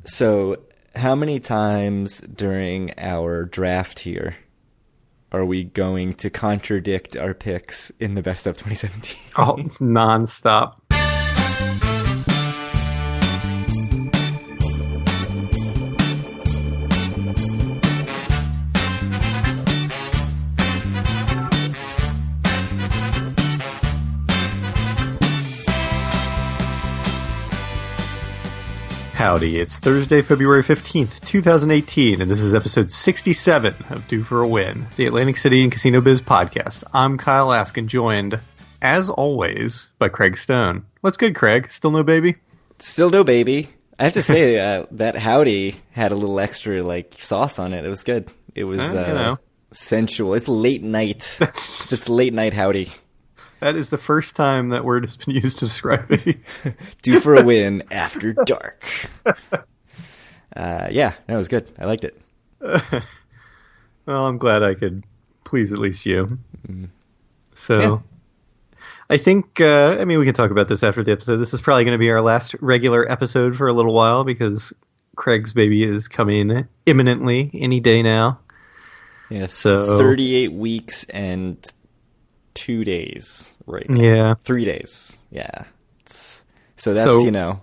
So, how many times during our draft here are we going to contradict our picks in the best of 2017? Oh, nonstop. Howdy, it's Thursday, February 15th, 2018, and this is episode 67 of Due for a Win, the Atlantic City and Casino Biz podcast. I'm Kyle Askin, joined, as always, by Craig Stone. What's good, Craig? Still no baby? Still no baby. I have to say that howdy had a little extra sauce on it. It was good. It was sensual. It's late night. It's late night howdy. That is the first time that word has been used to describe me. Due for a win after dark. Yeah, no, it was good. I liked it. Well, I'm glad I could please at least you. So, yeah. I think, we can talk about this after the episode. This is probably going to be our last regular episode for a little while because Craig's baby is coming imminently, any day now. Yeah, so 38 weeks and 2 days right now. Yeah. 3 days. Yeah. So that's,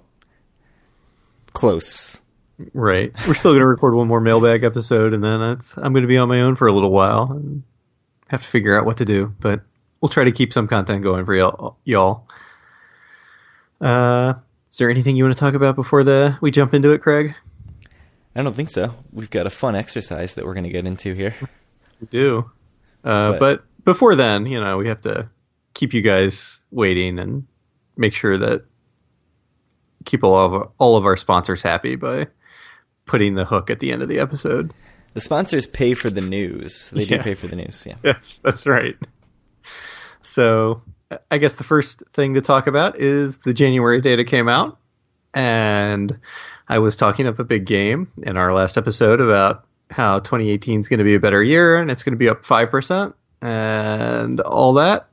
close. Right. We're still going to record one more mailbag episode, and then I'm going to be on my own for a little while and have to figure out what to do. But we'll try to keep some content going for y'all. Is there anything you want to talk about before we jump into it, Craig? I don't think so. We've got a fun exercise that we're going to get into here. We do. But before then, we have to keep you guys waiting and make sure that keep all of our sponsors happy by putting the hook at the end of the episode. The sponsors pay for the news. They do pay for the news, yeah. Yes, that's right. So I guess the first thing to talk about is the January data came out, and I was talking up a big game in our last episode about how 2018 is going to be a better year, and it's going to be up 5%. And all that,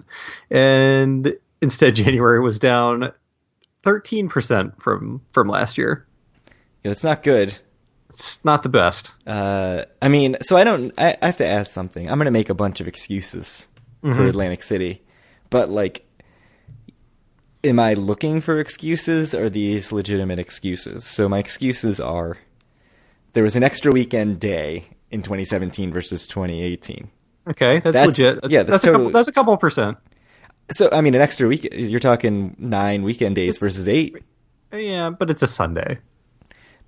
and instead January was down 13% from last year. Yeah, it's not good. It's not the best. I have to ask something. I'm going to make a bunch of excuses for Atlantic City, but am I looking for excuses, or are these legitimate excuses? So my excuses are, there was an extra weekend day in 2017 versus 2018. Okay, that's legit. Yeah, that's a couple of percent. So, an extra week, you're talking 9 weekend days versus 8. Yeah, but it's a Sunday.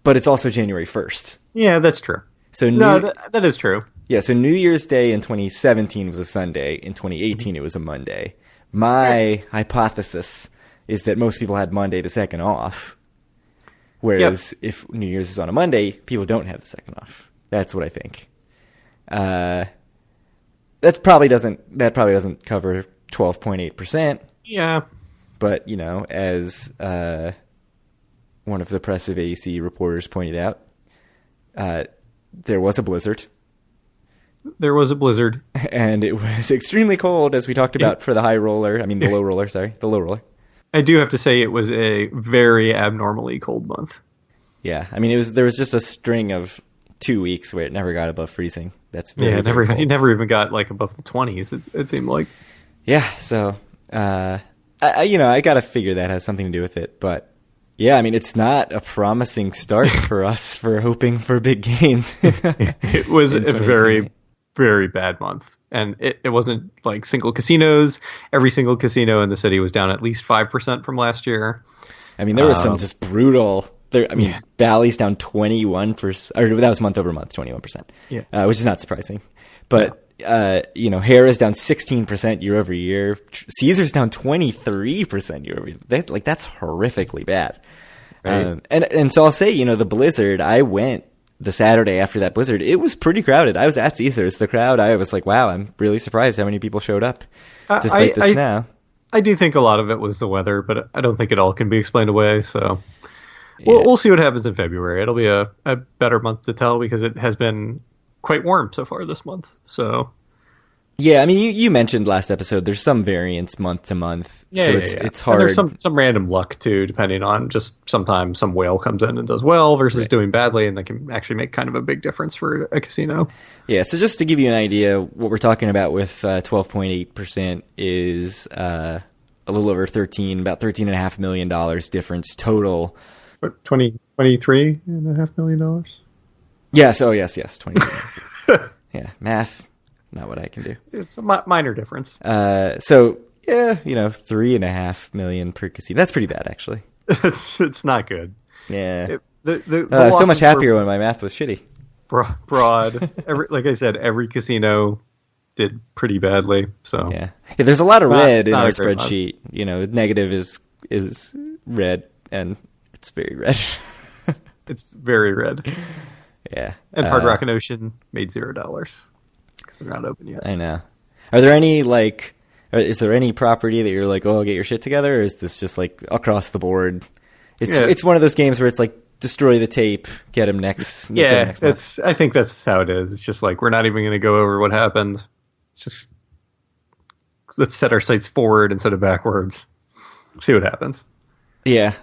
But it's also January 1st. Yeah, that's true. So that is true. Yeah, so New Year's Day in 2017 was a Sunday. In 2018, it was a Monday. My hypothesis is that most people had Monday the 2nd off. Whereas if New Year's is on a Monday, people don't have the 2nd off. That's what I think. That probably doesn't cover 12.8%. Yeah. But, as one of the Press of AEC reporters pointed out, there was a blizzard. There was a blizzard. And it was extremely cold, as we talked about for the high roller. The low roller, the low roller. I do have to say it was a very abnormally cold month. Yeah. There was just a string of 2 weeks where it never got above freezing. That's very, it never even got above the 20s. It seemed like. Yeah, so I got to figure that has something to do with it. But yeah, it's not a promising start for us for hoping for big gains. It was a very, very bad month, and it wasn't like single casinos. Every single casino in the city was down at least 5% from last year. There was some just brutal. Bally's down 21%, or that was month over month, 21%. Yeah, which is not surprising. But Harrah's down 16% year over year. Caesar's down 23% year over year. That's horrifically bad. Right. And so I'll say, the blizzard. I went the Saturday after that blizzard. It was pretty crowded. I was at Caesar's. The crowd. I was like, wow, I'm really surprised how many people showed up despite the snow. I do think a lot of it was the weather, but I don't think it all can be explained away. So. We'll see what happens in February. It'll be a better month to tell because it has been quite warm so far this month. So Yeah, I mean, you mentioned last episode, there's some variance month to month. Yeah, so yeah, it's hard. And there's some random luck, too, depending on just sometimes some whale comes in and does well versus doing badly, and that can actually make kind of a big difference for a casino. Yeah, so just to give you an idea, what we're talking about with 12.8% is a little over about $13.5 million difference total. What, $23.5 million? Yeah, so yes, 23. Yeah, math. Not what I can do. It's a minor difference. So yeah, $3.5 million per casino. That's pretty bad, actually. It's not good. Yeah. The so much happier when my math was shitty. Broad. Like I said, every casino did pretty badly. So yeah, there's a lot of red in our spreadsheet. Negative is red, and it's very red. It's very red. Yeah. And Hard Rock and Ocean made $0 because they're not open yet. I know. Are there any is there any property that you're like, oh, get your shit together, or is this just like across the board? It's one of those games where it's like destroy the tape, get them next. Next month. I think that's how it is. It's just like we're not even going to go over what happened. It's just let's set our sights forward instead of backwards. See what happens. Yeah.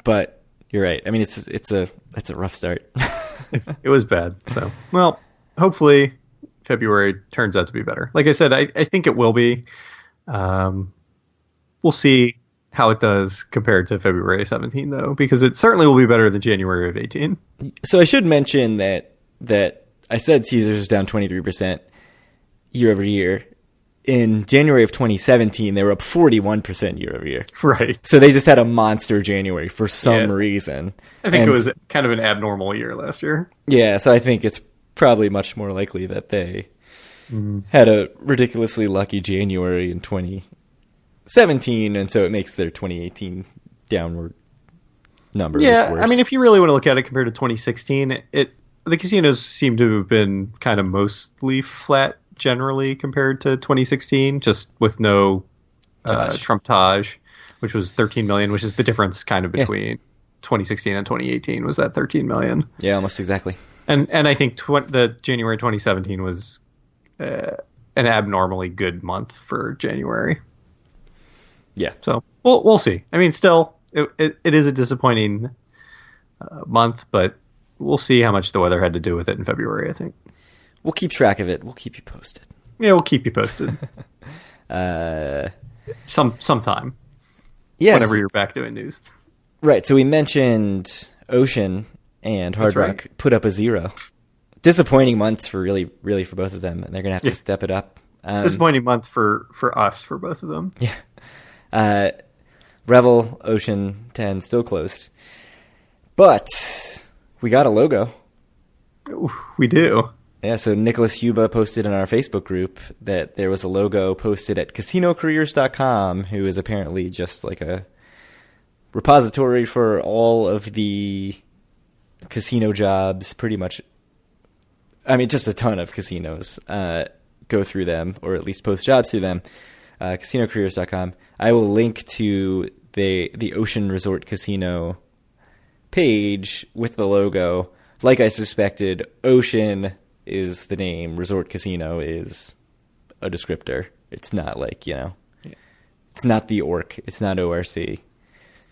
But you're right. I mean, it's a rough start. It was bad. So well, hopefully February turns out to be better. Like I said, I think it will be. We'll see how it does compared to February 17, though, because it certainly will be better than January of 18. So I should mention that I said Caesars was down 23% year over year. In January of 2017, they were up 41% year over year. Right. So they just had a monster January for some reason. I think it was kind of an abnormal year last year. Yeah, so I think it's probably much more likely that they had a ridiculously lucky January in 2017, and so it makes their 2018 downward number look worse. I mean, if you really want to look at it compared to 2016, the casinos seem to have been kind of mostly flat generally compared to 2016, just with no Trump-tage, which was 13 million, which is the difference kind of between 2016 and 2018 was that 13 million. Yeah, almost exactly. And I think the January 2017 was an abnormally good month for January. Yeah. So we'll see. I mean, still, it is a disappointing month, but we'll see how much the weather had to do with it in February, I think. We'll keep track of it. We'll keep you posted. Yeah, we'll keep you posted. Sometime. Yes. Whenever you're back doing news. Right. So we mentioned Ocean and Hard Rock put up a 0. Disappointing months for really for both of them, and they're gonna have to step it up. Disappointing month for us, for both of them. Yeah. Revel, Ocean 10 still closed, but we got a logo. We do. Yeah, so Nicholas Huba posted in our Facebook group that there was a logo posted at casinocareers.com, who is apparently just like a repository for all of the casino jobs, pretty much. I mean, just a ton of casinos go through them, or at least post jobs through them. Casinocareers.com. I will link to the Ocean Resort Casino page with the logo. Like I suspected, Ocean is the name, Resort Casino is a descriptor. It's not like, it's not the ORC, it's not ORC,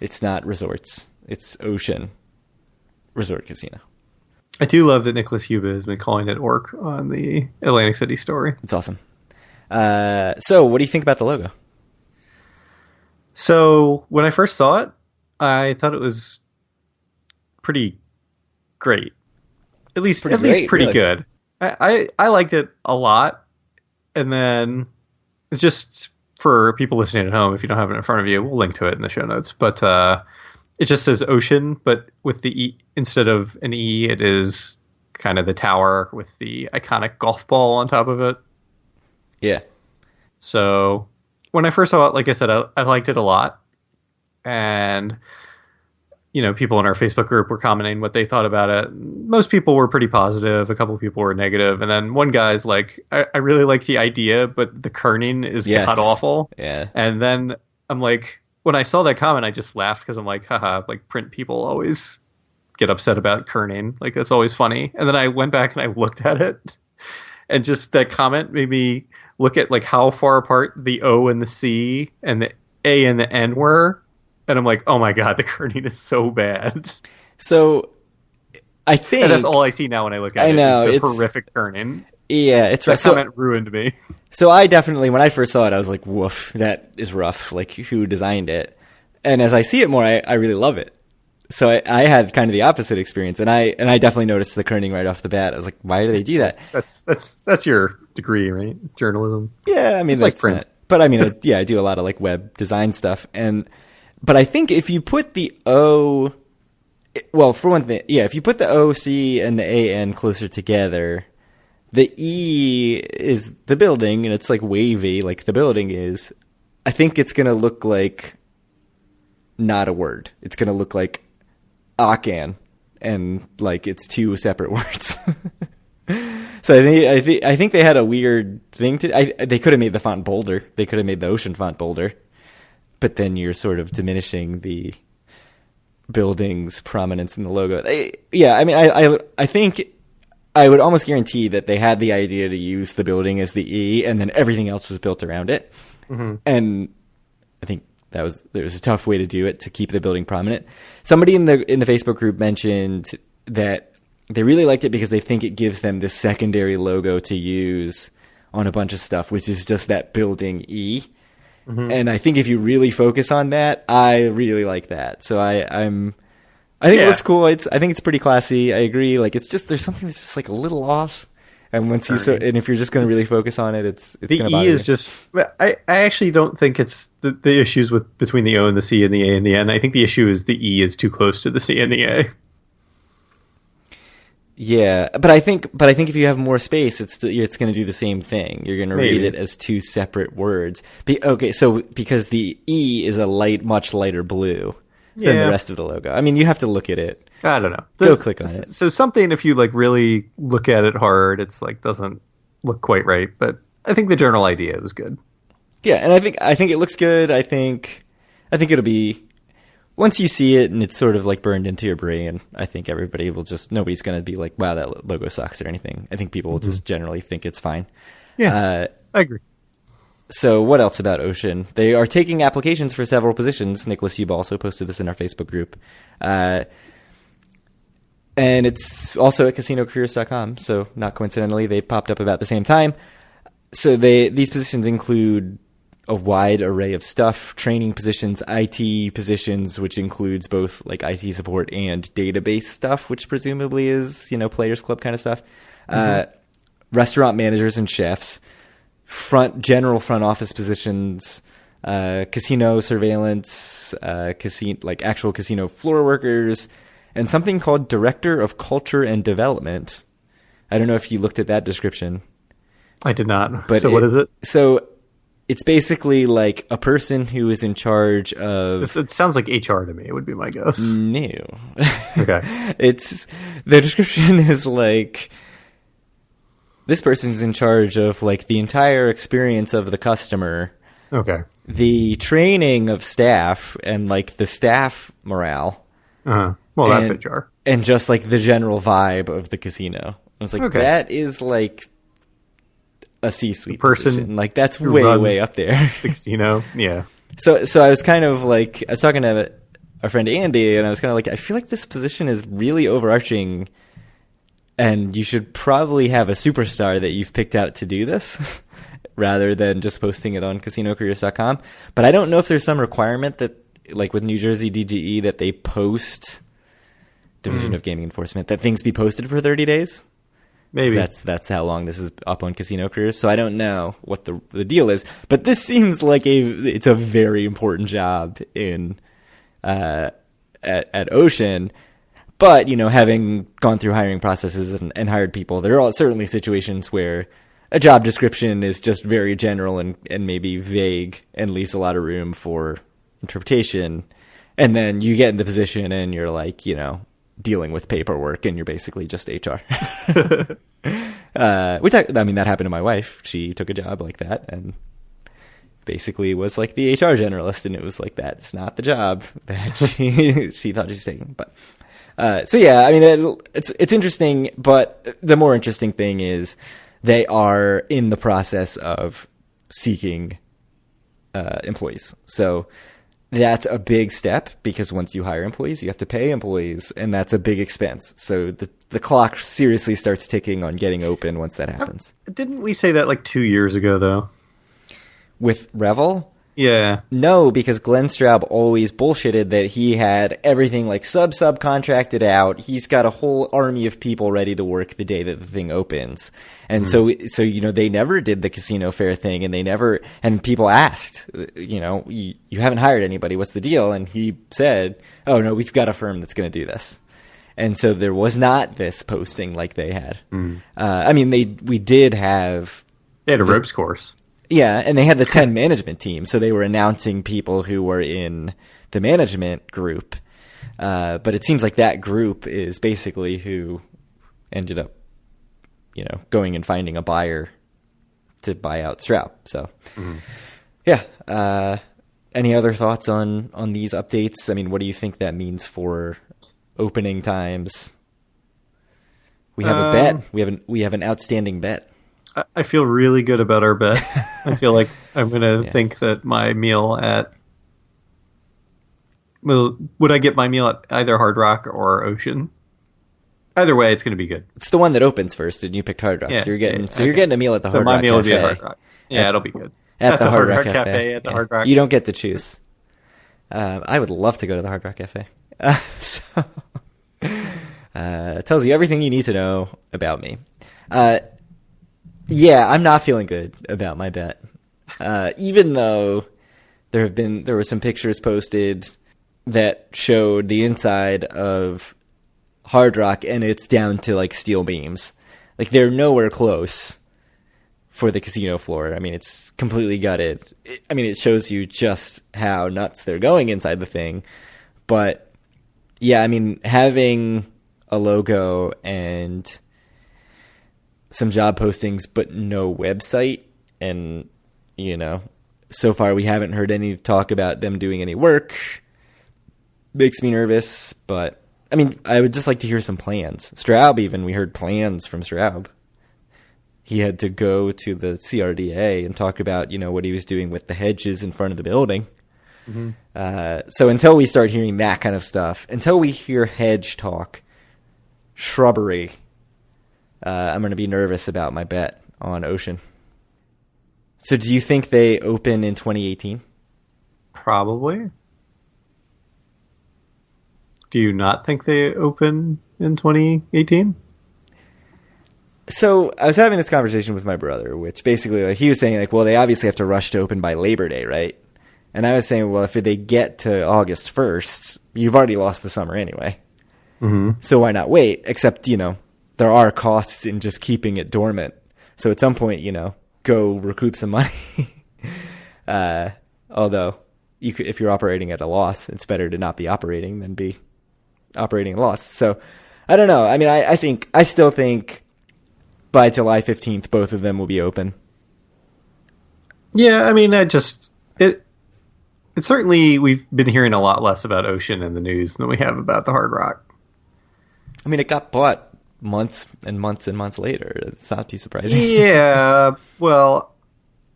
it's not resorts, it's Ocean Resort Casino. I do love that Nicholas Huba has been calling it ORC on the Atlantic City story. It's awesome. So what do you think about the logo? So when I first saw it, I thought it was pretty great. At least pretty really good. I liked it a lot. And then it's just for people listening at home, if you don't have it in front of you, we'll link to it in the show notes. But it just says Ocean, but with the E instead of an E, it is kind of the tower with the iconic golf ball on top of it. Yeah. So when I first saw it, like I said, I liked it a lot. And people in our Facebook group were commenting what they thought about it. Most people were pretty positive. A couple of people were negative. And then one guy's like, I really like the idea, but the kerning is god awful. Yeah. And then I'm like, when I saw that comment, I just laughed because I'm like, haha, like print people always get upset about kerning. Like, that's always funny. And then I went back and I looked at it. And just that comment made me look at like how far apart the O and the C and the A and the N were. And I'm like, oh my God, the kerning is so bad. So I think... And that's all I see now when I look at it. Know, is the horrific kerning. Yeah, it's rough. That comment ruined me. So I definitely, when I first saw it, I was like, woof, that is rough. Like, who designed it? And as I see it more, I really love it. So I had kind of the opposite experience, and I definitely noticed the kerning right off the bat. I was like, why do they do that? That's your degree, right? Journalism. Yeah, I mean, that's like print. But I mean, I do a lot of like web design stuff, but I think if you put the O, well, for one thing, yeah, if you put the O, C, and the A, N closer together, the E is the building, and it's like wavy, like the building is. I think it's gonna look like not a word. It's gonna look like Akan, and like it's two separate words. So I think they had a weird thing they could have made the font bolder. They could have made the ocean font bolder, but then you're sort of diminishing the building's prominence in the logo. Yeah, I mean, I think I would almost guarantee that they had the idea to use the building as the E, and then everything else was built around it. Mm-hmm. And I think there was a tough way to do it to keep the building prominent. Somebody in the Facebook group mentioned that they really liked it because they think it gives them this secondary logo to use on a bunch of stuff, which is just that building E. Mm-hmm. And I think if you really focus on that, I really like that. So I think it looks cool. I think it's pretty classy. I agree. Like, it's just, there's something that's just like a little off. And once and if you're just going to really focus on it, it's the going to E is just. I actually don't think it's the issues between the O and the C and the A and the N. I think the issue is the E is too close to the C and the A. Yeah, but I think if you have more space, it's going to do the same thing. You're going to read it as two separate words. So because the E is a much lighter blue than the rest of the logo. I mean, you have to look at it. I don't know. Go click on it. So something, if you like really look at it hard, it's like doesn't look quite right. But I think the general idea was good. Yeah, and I think it looks good. I think it'll be, once you see it and it's sort of like burned into your brain, I think everybody will nobody's going to be like, wow, that logo sucks or anything. I think people will just generally think it's fine. Yeah, I agree. So what else about Ocean? They are taking applications for several positions. Nicholas, you've also posted this in our Facebook group. And it's also at casinocareers.com. So not coincidentally, they popped up about the same time. So these positions include a wide array of stuff: training positions, IT positions, which includes both like IT support and database stuff, which presumably is, Players Club kind of stuff. Mm-hmm. Restaurant managers and chefs, general front office positions, casino surveillance, actual casino floor workers, and something called Director of Culture and Development. I don't know if you looked at that description. I did not. But what is it? So it's basically like a person who is in charge of... It sounds like HR to me. It would be my guess. No. Okay. The description is like, this person's in charge of like the entire experience of the customer. Okay. The training of staff and like the staff morale. Uh-huh. Well, that's HR. And just like the general vibe of the casino. I was like, that is like a C-suite position. Like, that's way up there. The casino, yeah. So I was kind of like, I was talking to our friend Andy, and I was kind of like, I feel like this position is really overarching, and you should probably have a superstar that you've picked out to do this, rather than just posting it on casinocareers.com. But I don't know if there's some requirement that, like with New Jersey DGE, that they post, Division of Gaming Enforcement, that things be posted for 30 days. Maybe. So that's how long this is up on Casino Careers. So I don't know what the deal is, but this seems like it's a very important job in at Ocean. But having gone through hiring processes and hired people, there are certainly situations where a job description is just very general and maybe vague and leaves a lot of room for interpretation. And then you get in the position and you're like, dealing with paperwork, and you're basically just HR. That happened to my wife. She took a job like that and basically was like the HR generalist, and it was like, that's not the job that she thought she was taking. But it's interesting, but the more interesting thing is they are in the process of seeking employees. So that's a big step, because once you hire employees, you have to pay employees, and that's a big expense. So the clock seriously starts ticking on getting open once that happens. Didn't we say that like 2 years ago, though? With Revel? Yeah. No, because Glenn Straub always bullshitted that he had everything like subcontracted out. He's got a whole army of people ready to work the day that the thing opens. And so, you know, they never did the casino fair thing, and people asked, you know, you haven't hired anybody. What's the deal? And he said, oh no, we've got a firm that's going to do this. And so there was not this posting like they had. I mean, we did have... They had a ropes course. Yeah, and they had the 10 management team, so they were announcing people who were in the management group. But it seems like that group is basically who ended up, you know, going and finding a buyer to buy out Straub. So, yeah. Any other thoughts on these updates? I mean, what do you think that means for opening times? We have a bet. We have an outstanding bet. I feel really good about our bet. I feel like I'm going to think that my meal at... Well, would I get my meal at either Hard Rock or Ocean? Either way, it's going to be good. It's the one that opens first, and you picked Hard Rock. Yeah, so you're getting a meal at the Hard Rock Cafe. So my meal would be at Hard Rock. Yeah, it'll be good. At the Hard Rock Cafe. At the Hard Rock. You don't get to choose. I would love to go to the Hard Rock Cafe. It tells you everything you need to know about me. Yeah, I'm not feeling good about my bet. Even though there were some pictures posted that showed the inside of Hard Rock, and it's down to like steel beams. Like, they're nowhere close for the casino floor. I mean, it's completely gutted. It shows you just how nuts they're going inside the thing. But yeah, I mean, having a logo and some job postings, but no website. And, you know, so far we haven't heard any talk about them doing any work. Makes me nervous, but I mean, I would just like to hear some plans. Straub, even, we heard plans from Straub. He had to go to the CRDA and talk about, you know, what he was doing with the hedges in front of the building. So until we start hearing that kind of stuff, until we hear hedge talk, shrubbery, I'm going to be nervous about my bet on Ocean. So do you think they open in 2018? Probably. Do you not think they open in 2018? So I was having this conversation with my brother, which basically, like, he was saying, like, well, they obviously have to rush to open by Labor Day, right? And I was saying, well, if they get to August 1st, you've already lost the summer anyway. So why not wait? Except, you know, there are costs in just keeping it dormant. So at some point, you know, go recoup some money. Although, if you're operating at a loss, it's better to not be operating than be operating at a loss. So I don't know. I mean, I still think by July 15th, both of them will be open. Yeah, I mean, it's certainly, we've been hearing a lot less about Ocean in the news than we have about the Hard Rock. I mean, it got bought months and months and months later. It's not too surprising. Yeah, well,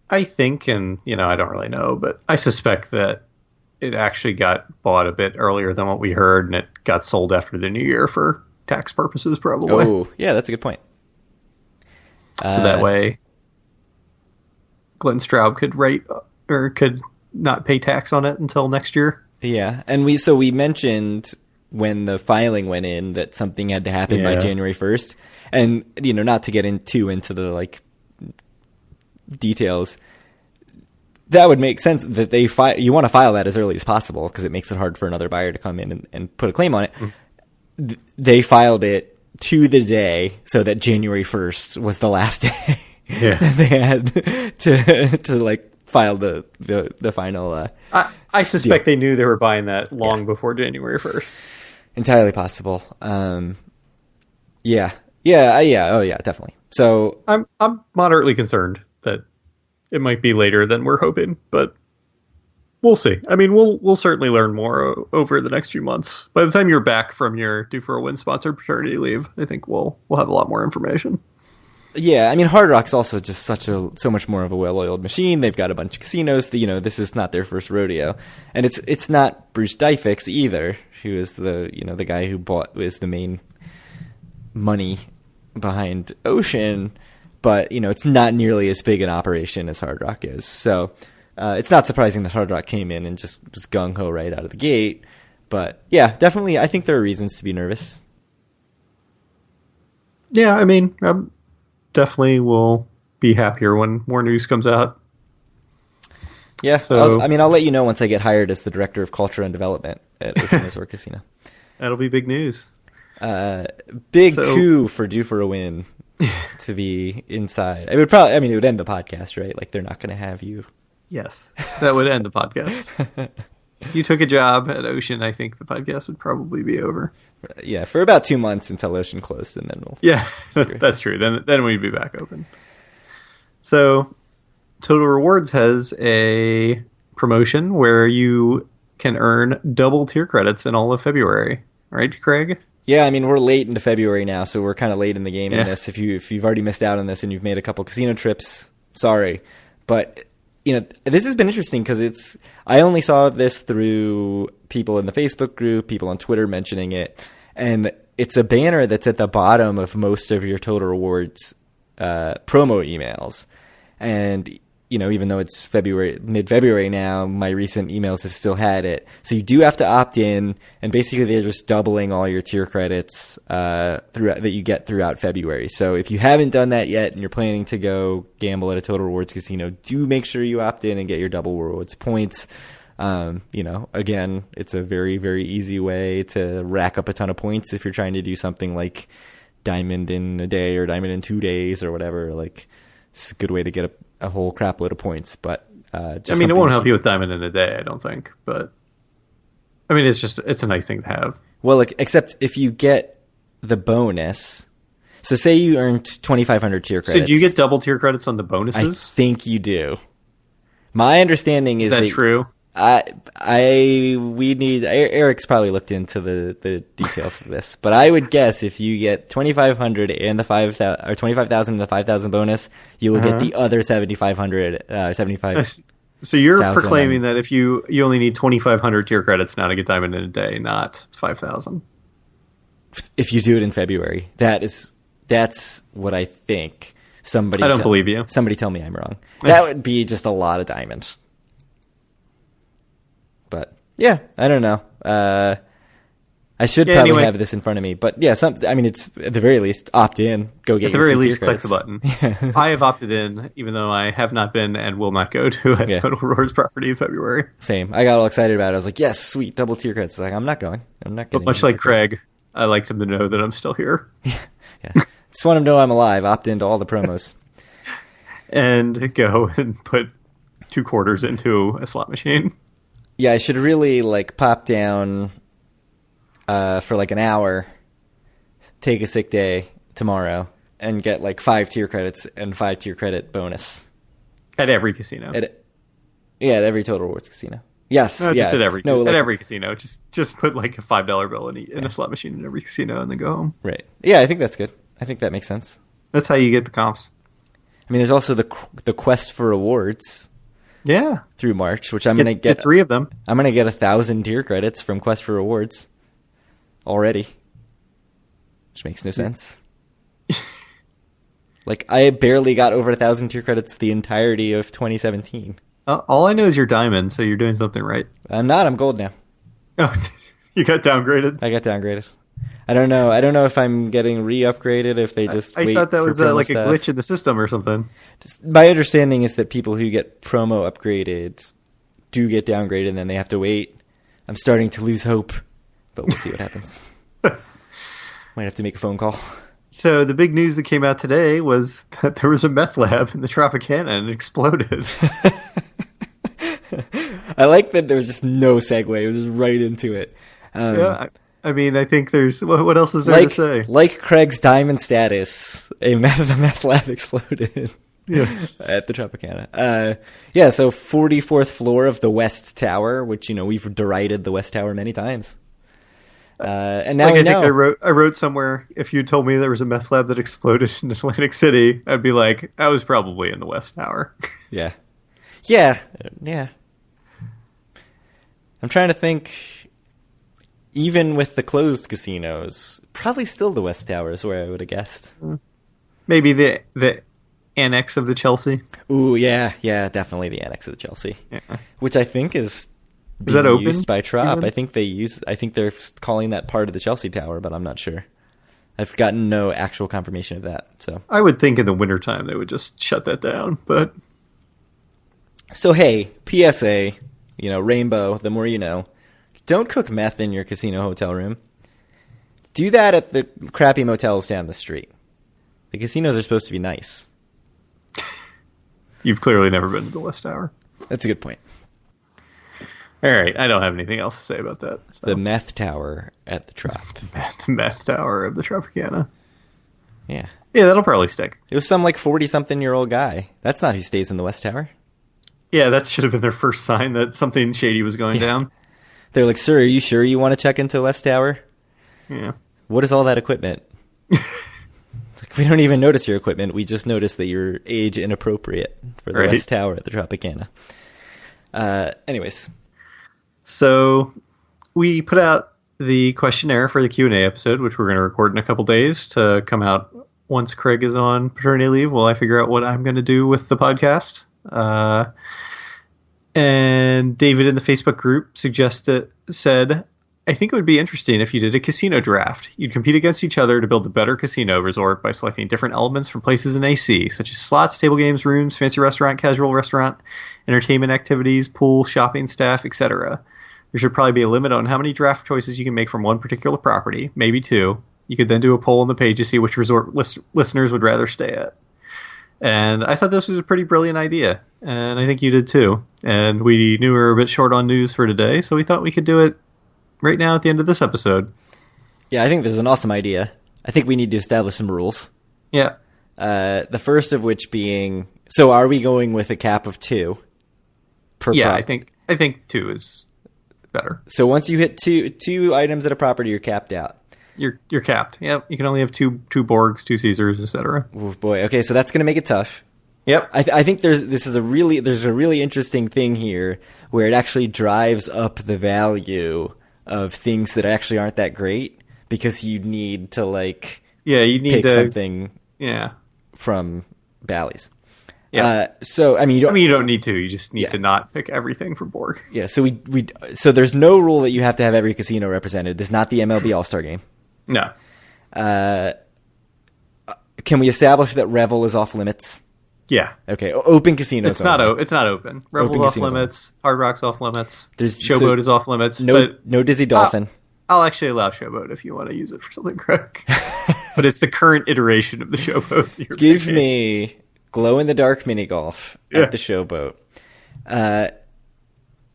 I think, and, you know, I don't really know, but I suspect that it actually got bought a bit earlier than what we heard, and it got sold after the new year for tax purposes, probably. Oh, yeah, that's a good point. So that way, Glenn Straub could not pay tax on it until next year. Yeah, and we mentioned when the filing went in that something had to happen by January 1st. And, you know, not to get into the, like, details, that would make sense that you want to file that as early as possible because it makes it hard for another buyer to come in and put a claim on it. They filed it to the day so that January 1st was the last day they had to like file the final I suspect deal. They knew they were buying that long before January 1st. Entirely possible. Yeah, definitely. So I'm moderately concerned that it might be later than we're hoping, but we'll see. I mean, we'll certainly learn more over the next few months. By the time you're back from your Due for a Win sponsored paternity leave, I think we'll have a lot more information. Yeah, I mean, Hard Rock's also just so much more of a well-oiled machine. They've got a bunch of casinos. This is not their first rodeo, and it's not Bruce Dyfix either, who is the guy who was the main money behind Ocean. But it's not nearly as big an operation as Hard Rock is. So it's not surprising that Hard Rock came in and just was gung ho right out of the gate. But yeah, definitely, I think there are reasons to be nervous. Yeah, I mean, definitely will be happier when more news comes out. Yeah, so I'll let you know once I get hired as the director of culture and development at Ocean Resort Casino. That'll be big news. Big coup for Due for a Win to be inside. It would end the podcast, right? Like, they're not going to have you. Yes, that would end the podcast. If you took a job at Ocean, I think the podcast would probably be over. Yeah, for about 2 months until Ocean closed, and then we'll... Yeah, that's true. Then we'd be back open. So, Total Rewards has a promotion where you can earn double tier credits in all of February. Right, Craig? Yeah, I mean, we're late into February now, so we're kind of late in the game in this. If you've already missed out on this and you've made a couple casino trips, sorry. But... this has been interesting because I only saw this through people in the Facebook group, people on Twitter mentioning it, and it's a banner that's at the bottom of most of your Total Rewards promo emails. And, even though it's mid-February now, my recent emails have still had it. So you do have to opt in, and basically they're just doubling all your tier credits that you get throughout February. So if you haven't done that yet and you're planning to go gamble at a Total Rewards casino, do make sure you opt in and get your double rewards points. Again, it's a very, very easy way to rack up a ton of points if you're trying to do something like Diamond in a day or Diamond in 2 days or whatever. Like, it's a good way to get a whole crap load of points. But it won't help you with Diamond in a day, I don't think. But I mean, it's a nice thing to have. Well, except if you get the bonus. So say you earned 2,500 tier credits. So do you get double tier credits on the bonuses? I think you do. My understanding is that true? Eric's probably looked into the details of this, but I would guess if you get 2,500 and the 5,000 or 25,000 and the 5,000 bonus, you will get the other 7,500, 75. So you're proclaiming that if you only need 2,500 tier credits now to get Diamond in a day, not 5,000. If you do it in February, that's what I think. I don't believe you. Somebody tell me I'm wrong. That would be just a lot of Diamond. But yeah, I don't know. I should probably have this in front of me, but yeah, it's at the very least opt in. Go get. At the very least, click the button. I have opted in, even though I have not been and will not go to a Total Rewards property in February. Same. I got all excited about it. I was like, yes, sweet, double tier credits. Like, I'm not going. I'm not getting. But much like Craig, I like them to know that I'm still here. Yeah. Just want them to know I'm alive. Opt into all the promos. And go and put 2 quarters into a slot machine. Yeah, I should really pop down for an hour, take a sick day tomorrow, and get 5 tier credits and 5 tier credit bonus. At every casino. At every Total Rewards casino. Yes. No, just at every at every casino. Just put a $5 bill in a slot machine in every casino and then go home. Right. Yeah, I think that's good. I think that makes sense. That's how you get the comps. I mean, there's also the quest for rewards. Yeah. Through March, which I'm going to get 3 of them. I'm going to get 1,000 tier credits from Quest for Rewards already, which makes no sense. I barely got over 1,000 tier credits the entirety of 2017. All I know is you're diamond, so you're doing something right. I'm not. I'm gold now. Oh, you got downgraded? I got downgraded. I don't know. I don't know if I'm getting re-upgraded, if they just I thought that was a glitch in the system or something. My understanding is that people who get promo upgraded do get downgraded and then they have to wait. I'm starting to lose hope, but we'll see what happens. Might have to make a phone call. So the big news that came out today was that there was a meth lab in the Tropicana and it exploded. I like that there was just no segue. It was just right into it. Yeah, I mean, I think there's... What else is there to say? Like Craig's diamond status, the meth lab exploded at the Tropicana. So 44th floor of the West Tower, which, we've derided the West Tower many times. And now we know. I wrote somewhere, if you told me there was a meth lab that exploded in Atlantic City, I'd be like, I was probably in the West Tower. Yeah. Yeah. I'm trying to think, even with the closed casinos, probably still the West Tower is where I would have guessed. Maybe the annex of the Chelsea. Ooh, yeah, definitely the annex of the Chelsea. Yeah. Which I think is that open? Used by Trop. I think they're calling that part of the Chelsea Tower, but I'm not sure. I've gotten no actual confirmation of that. So I would think in the wintertime they would just shut that down, but so hey, PSA, Rainbow, the more you know. Don't cook meth in your casino hotel room. Do that at the crappy motels down the street. The casinos are supposed to be nice. You've clearly never been to the West Tower. That's a good point. All right, I don't have anything else to say about that. So. The meth tower at the Trop. The meth tower of the Tropicana. Yeah. Yeah, that'll probably stick. It was some 40-something-year-old guy. That's not who stays in the West Tower. Yeah, that should have been their first sign that something shady was going down. They're like, sir, are you sure you want to check into the West Tower? Yeah. What is all that equipment? We don't even notice your equipment. We just notice that you're age inappropriate for the West Tower at the Tropicana. Anyways. So we put out the questionnaire for the Q&A episode, which we're going to record in a couple days to come out once Craig is on paternity leave while I figure out what I'm going to do with the podcast. And David in the Facebook group said, I think it would be interesting if you did a casino draft. You'd compete against each other to build a better casino resort by selecting different elements from places in AC, such as slots, table games, rooms, fancy restaurant, casual restaurant, entertainment activities, pool, shopping, staff, etc. There should probably be a limit on how many draft choices you can make from one particular property, maybe 2. You could then do a poll on the page to see which resort listeners would rather stay at. And I thought this was a pretty brilliant idea, and I think you did too. And we knew we were a bit short on news for today, so we thought we could do it right now at the end of this episode. Yeah, I think this is an awesome idea. I think we need to establish some rules. Yeah. The first of which being, so are we going with a cap of 2 per property? I think 2 is better. So once you hit two items at a property, you're capped out. You're capped. Yep. You can only have two Borgs, 2 Caesars, etc. Oh boy. Okay, so that's going to make it tough. Yep. I think there's a really interesting thing here where it actually drives up the value of things that actually aren't that great because you need to you need pick something from Bally's. Yeah. So you don't need to. You just need to not pick everything from Borg. Yeah. So so there's no rule that you have to have every casino represented. This is not the MLB All-Star Game. No. Can we establish that Revel is off limits? Yeah. Okay. Open casinos. It's not open. Revel's off limits. Hard Rock's off limits. Showboat is off limits. No Dizzy Dolphin. I'll actually allow Showboat if you want to use it for something, Craig. But it's the current iteration of the Showboat. Give me glow-in-the-dark mini golf at the Showboat.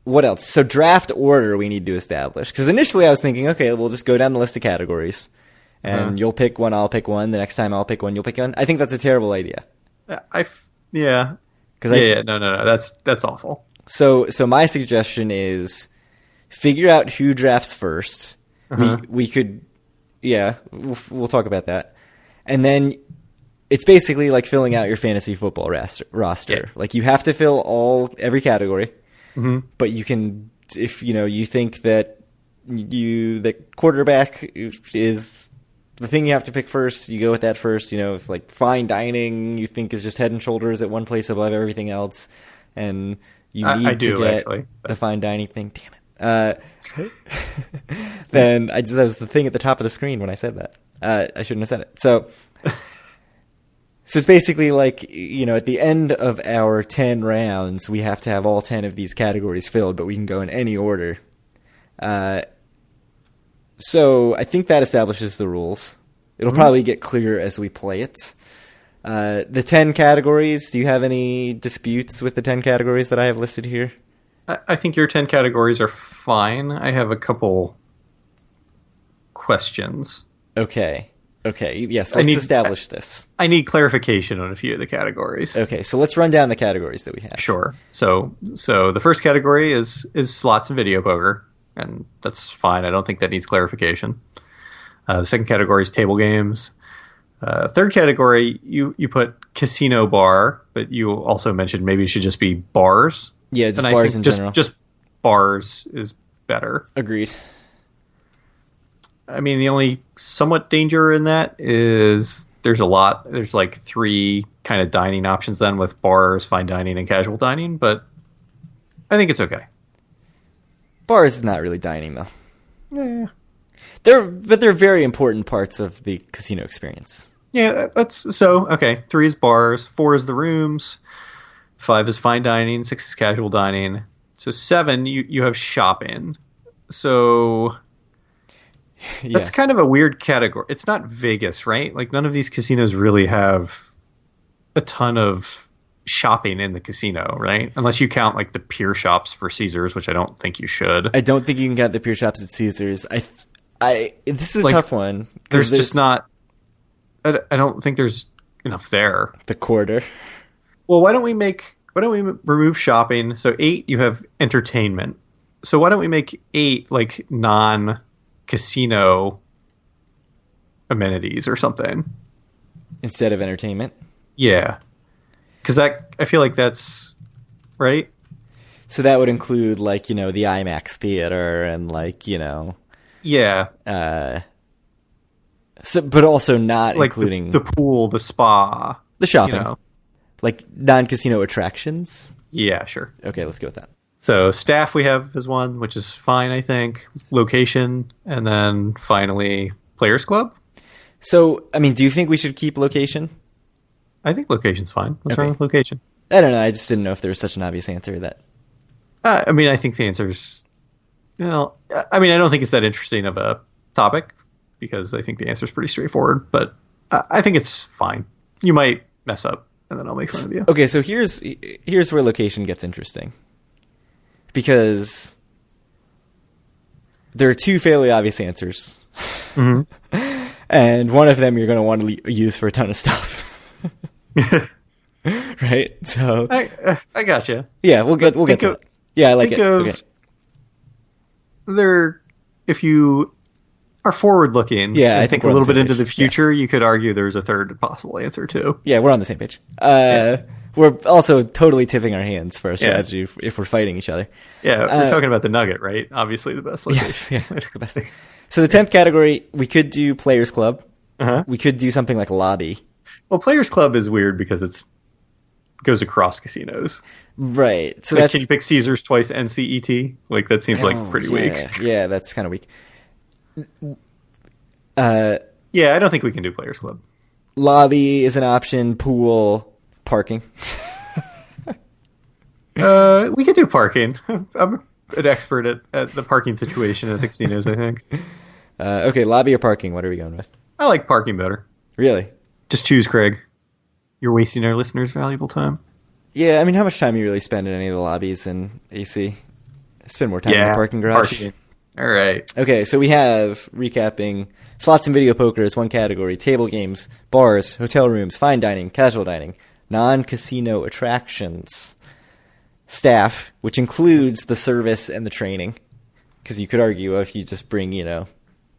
What else? So draft order we need to establish. Because initially I was thinking, okay, we'll just go down the list of categories. And you'll pick one, I'll pick one. The next time I'll pick one, you'll pick one. I think that's a terrible idea. No. That's awful. So my suggestion is figure out who drafts first. We could, we'll talk about that. And then it's basically like filling out your fantasy football roster. Yeah. Like you have to fill every category, but you can, if you think that quarterback is the thing you have to pick first, you go with that first. If fine dining you think is just head and shoulders at one place above everything else, and you need to get the fine dining thing. Damn it! Then that was the thing at the top of the screen when I said that. I shouldn't have said it. So it's basically at the end of our 10 rounds, we have to have all 10 of these categories filled, but we can go in any order. So I think that establishes the rules. It'll probably get clearer as we play it. The 10 categories, do you have any disputes with the 10 categories that I have listed here? I think your 10 categories are fine. I have a couple questions. Okay. Yes, let's establish this. I need clarification on a few of the categories. Okay, so let's run down the categories that we have. Sure. So the first category is slots and video poker. and that's fine. I don't think that needs clarification. The second category is table games. Third category, you put casino bar, but you also mentioned maybe it should just be bars. Yeah, just bars in general. Just bars is better. Agreed. I mean, the only somewhat danger in that is there's like 3 kind of dining options then with bars, fine dining, and casual dining, but I think it's okay. Bars is not really dining, though. Yeah. They're very important parts of the casino experience. Yeah, okay. 3 is bars, 4 is the rooms, 5 is fine dining, 6 is casual dining. So 7, you have shopping. So that's kind of a weird category. It's not Vegas, right? Like none of these casinos really have a ton of shopping in the casino, right? Unless you count like the pier shops for Caesars, which I don't think you should. I don't think you can count the pier shops at Caesars. This is a tough one. There's just not. I don't think there's enough there. The quarter. Well, why don't we remove shopping? So 8, you have entertainment. So why don't we make 8 like non-casino amenities or something instead of entertainment? Yeah, because I feel like that's right. So that would include like the IMAX theater and like yeah. But also not like including the pool, the spa, the shopping, like non-casino attractions. Yeah, sure. Okay, let's go with that. So staff we have as one, which is fine, I think. Location, and then finally Players Club. So, I mean, do you think we should keep location? I think location's fine. What's wrong with location? I don't know. I just didn't know if there was such an obvious answer that. I mean, I think the answer is, I don't think it's that interesting of a topic because I think the answer is pretty straightforward. But I think it's fine. You might mess up, and then I'll make fun of you. Okay, so here's where location gets interesting. Because there are 2 fairly obvious answers. Mm-hmm. And one of them you're going to want to use for a ton of stuff. Right? So I gotcha. Yeah, we'll get to that. Yeah, I like it. Okay. If you are forward looking, yeah, I think a little bit into the page. future, you could argue there's a third possible answer too. Yeah, we're on the same page. We're also totally tipping our hands for our strategy if we're fighting each other. Yeah, we're talking about the nugget, right? Obviously the best location. Yes, yeah, the best. So the 10th category, we could do Players Club. Uh-huh. We could do something like Lobby. Well, Players Club is weird because it goes across casinos. Right. So like, can you pick Caesars twice and CET? Like, that seems pretty weak. Yeah, that's kind of weak. Yeah, I don't think we can do Players Club. Lobby is an option. Pool. Parking. We could do parking. I'm an expert at the parking situation at the casinos, I think. Okay, lobby or parking? What are we going with? I like parking better. Really? Just choose, Craig. You're wasting our listeners' valuable time. Yeah, I mean, how much time you really spend in any of the lobbies in AC? I spend more time in the parking garage. Parking. All right. Okay, so we have, recapping, slots and video poker is one category, table games, bars, hotel rooms, fine dining, casual dining, non-casino attractions, staff, which includes the service and the training, because you could argue if you just bring,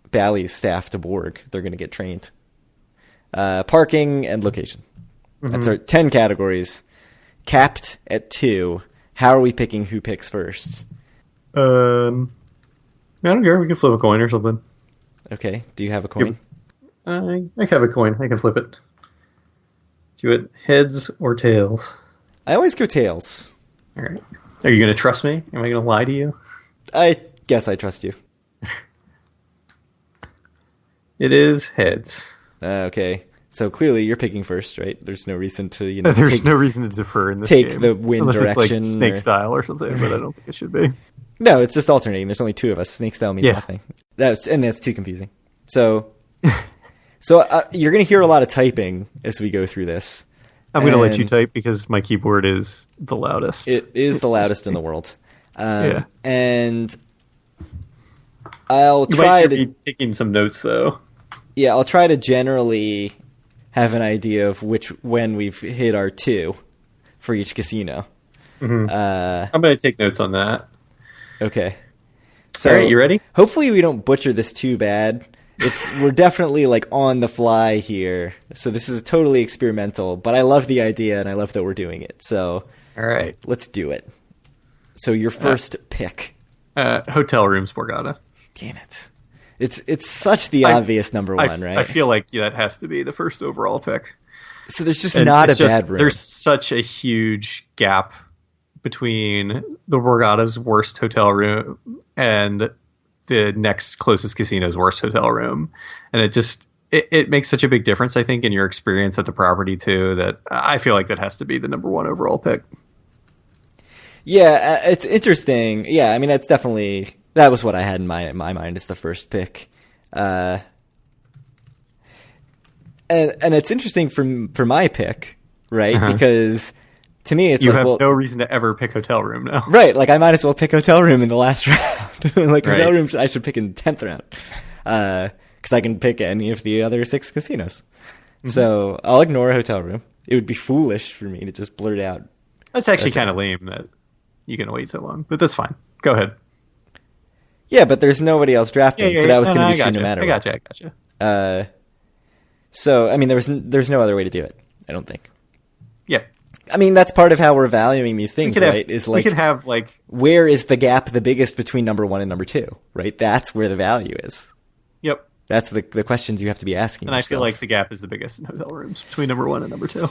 Bally's staff to Borg, they're going to get trained. Parking and location. Mm-hmm. That's our 10 categories, capped at 2. How are we picking who picks first? I don't care. We can flip a coin or something. Okay. Do you have a coin? I have a coin. I can flip it. Do it heads or tails? I always go tails. All right. Are you going to trust me? Am I going to lie to you? I guess I trust you. It is heads. Okay. So clearly you're picking first, right? There's no reason to, There's no reason to defer in this game. Take the wind unless direction. It's like snake style or something, but I don't think it should be. No, it's just alternating. There's only 2 of us. Snake style means nothing. That's too confusing. So you're going to hear a lot of typing as we go through this. I'm going to let you type because my keyboard is the loudest. It is the loudest in the world. And I'll try to be taking some notes though. Yeah, I'll try to generally have an idea of when we've hit our 2 for each casino. Mm-hmm. I'm going to take notes on that. Okay. So, all right, you ready? Hopefully we don't butcher this too bad. We're definitely like on the fly here. So this is totally experimental, but I love the idea and I love that we're doing it. So all right, let's do it. So your first pick. Hotel rooms, Borgata. Damn it. It's such the obvious number one, right? I feel like that has to be the first overall pick. So there's just not a bad room. There's such a huge gap between the Borgata's worst hotel room and the next closest casino's worst hotel room. And it makes such a big difference, I think, in your experience at the property too, that I feel like that has to be the number one overall pick. Yeah, it's interesting. Yeah, I mean, that's definitely... That was what I had in my mind as the first pick. And it's interesting for my pick, right? Uh-huh. Because to me, it's you have no reason to ever pick hotel room now. Right, like I might as well pick hotel room in the last round. Like hotel room I should pick in the 10th round. Because I can pick any of the other 6 casinos. Mm-hmm. So I'll ignore a hotel room. It would be foolish for me to just blurt out. That's actually kind of lame that you're going to wait so long, but that's fine. Go ahead. Yeah, but there's nobody else drafting, so that was going to be true no matter what. I gotcha. So, I mean, there's no other way to do it, I don't think. Yeah. I mean, that's part of how we're valuing these things, right? We could have, like... Where is the gap the biggest between number 1 and number 2, right? That's where the value is. Yep. That's the questions you have to be asking yourself. I feel like the gap is the biggest in hotel rooms between number 1 and number 2.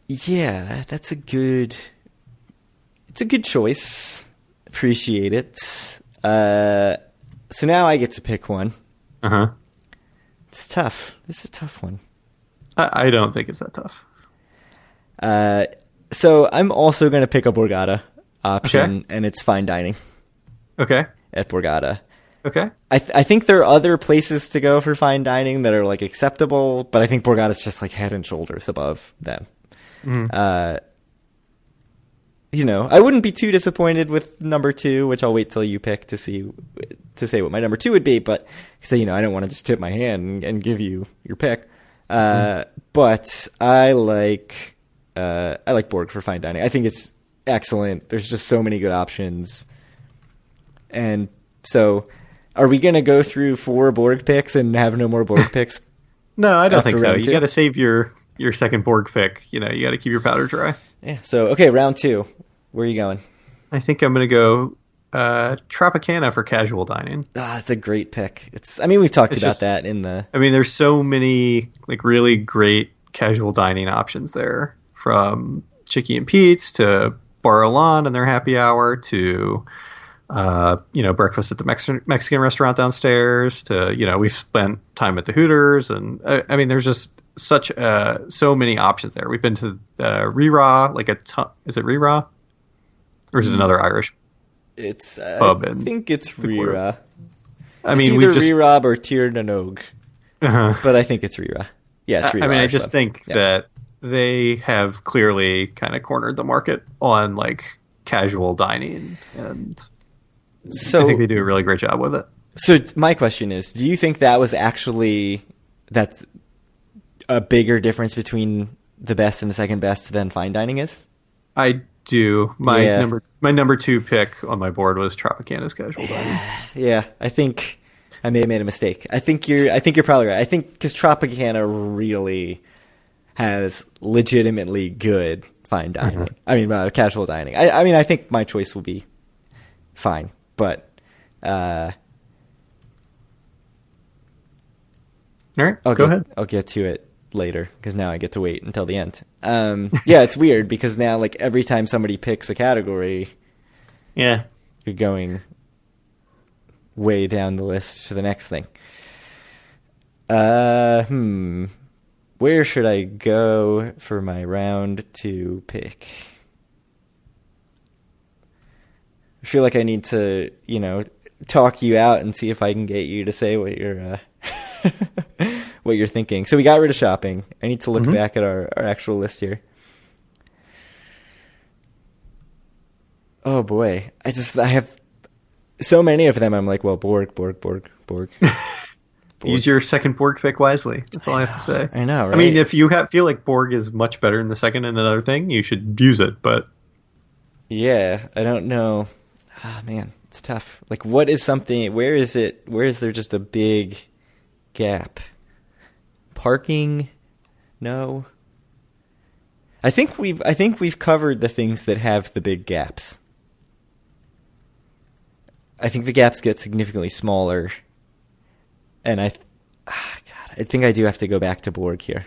Yeah, that's a good... It's a good choice. Appreciate it. So now I get to pick one. Uh-huh. It's tough. This is a tough one. I don't think it's that tough. So I'm also going to pick a Borgata option, and it's fine dining. Okay. At Borgata. Okay. I think there are other places to go for fine dining that are like acceptable, but I think Borgata's just like head and shoulders above them. Mm. I wouldn't be too disappointed with number 2, which I'll wait till you pick to say what my number 2 would be. But I don't want to just tip my hand and give you your pick. But I like Borg for fine dining. I think it's excellent. There's just so many good options. And so, are we going to go through 4 Borg picks and have no more Borg picks? No, I don't think so. You got to save your second Borg pick. You got to keep your powder dry. Yeah. So, okay, round 2. Where are you going? I think I'm going to go Tropicana for casual dining. That's a great pick. We've talked about that in the... there's so many like really great casual dining options there, from Chicky and Pete's to Bar-O-Lon and their happy hour to, breakfast at the Mexican restaurant downstairs to, we've spent time at the Hooters. And there's just so many options there. We've been to Rira, is it Rira? Or is it another Irish pub? I think it's Rira. We've either Rira or Tir na Nog. But I think it's Rira. Yeah, it's Rira. I just think that they have clearly kind of cornered the market on like casual dining, and I think they do a really great job with it. So my question is, do you think that's a bigger difference between the best and the second best than fine dining is? I do. My number 2 pick on my board was Tropicana's casual dining. Yeah, I think I may have made a mistake. I think you're probably right. I think because Tropicana really has legitimately good fine dining. Mm-hmm. Casual dining. I think my choice will be fine, but all right, go ahead. I'll get to it later because now I get to wait until the end. It's weird because now like every time somebody picks a category, you're going way down the list to the next thing. Where should I go for my round 2 pick? I feel like I need to, talk you out and see if I can get you to say what you're what you're thinking. So we got rid of shopping. I need to look back at our actual list here. Oh boy. I have so many of them. I'm like, well, Borg. Use your second Borg pick wisely. That's all I have to say. I know, right? If you feel like Borg is much better in the second and another thing, you should use it, but... Yeah, I don't know. Ah, man. It's tough. Like, what is something? Where is there just a big gap? Parking? No. I think we've covered the things that have the big gaps. I think the gaps get significantly smaller, and God, I think I do have to go back to Borg here.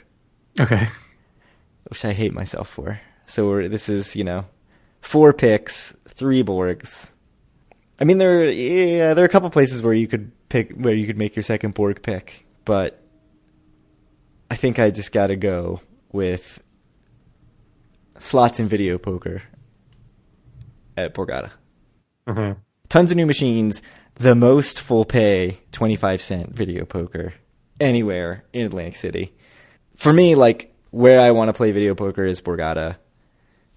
Okay. Which I hate myself for. So this is 4 picks, 3 Borgs. I mean, there are a couple places where you could make your second Borg pick, but I think I just got to go with slots in video poker at Borgata. Mm-hmm. Tons of new machines, the most full pay 25-cent video poker anywhere in Atlantic City. For me, like, where I want to play video poker is Borgata.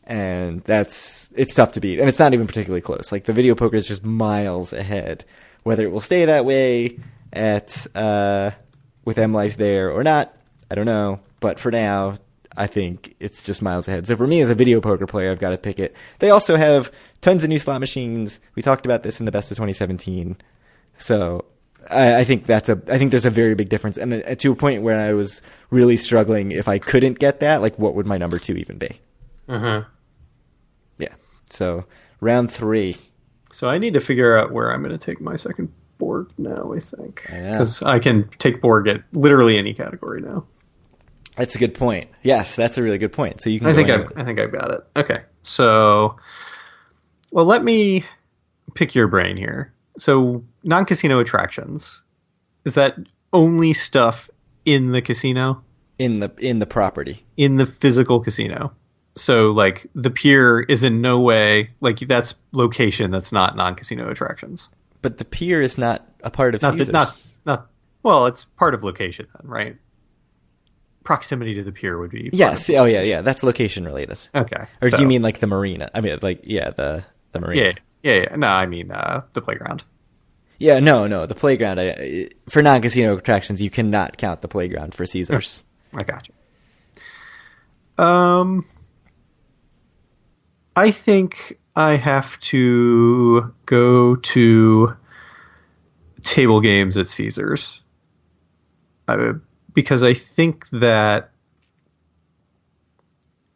And it's tough to beat. And it's not even particularly close. Like, the video poker is just miles ahead. Whether it will stay that way with M Life there or not, I don't know. But for now, I think it's just miles ahead. So for me as a video poker player, I've got to pick it. They also have tons of new slot machines. We talked about this in the best of 2017. So I think there's a very big difference. And to a point where I was really struggling, if I couldn't get that, like, what would my number 2 even be? Uh-huh. Yeah. So round 3. So I need to figure out where I'm going to take my second Borg now, I think. Because I can take Borg at literally any category now. That's a good point. Yes, that's a really good point. So you can. I think I've got it. Okay. So, well, let me pick your brain here. So, non-casino attractions, is that only stuff in the casino? In the property. In the physical casino. So, like, the pier is in no way, like, that's location that's not non-casino attractions. But the pier is not a part of Caesars. Well, it's part of location then, right? Proximity to the pier would be. Yes. Oh, yeah. That's location related. Okay. Or do you mean like the marina? I mean, like, the marina. Yeah. No, I mean the playground. Yeah, no. The playground, for non-casino attractions, you cannot count the playground for Caesars. I got you. I think I have to go to table games at Caesars. Because I think that,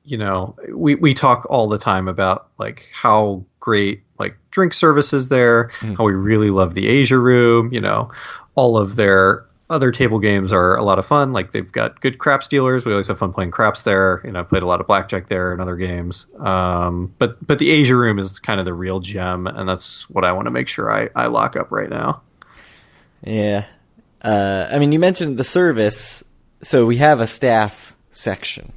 we talk all the time about, like, how great, like, drink service is there, how we really love the Asia room, all of their other table games are a lot of fun. Like, they've got good craps dealers. We always have fun playing craps there. I've played a lot of blackjack there and other games. But the Asia room is kind of the real gem, and that's what I want to make sure I lock up right now. Yeah. I mean, you mentioned the service, so we have a staff section.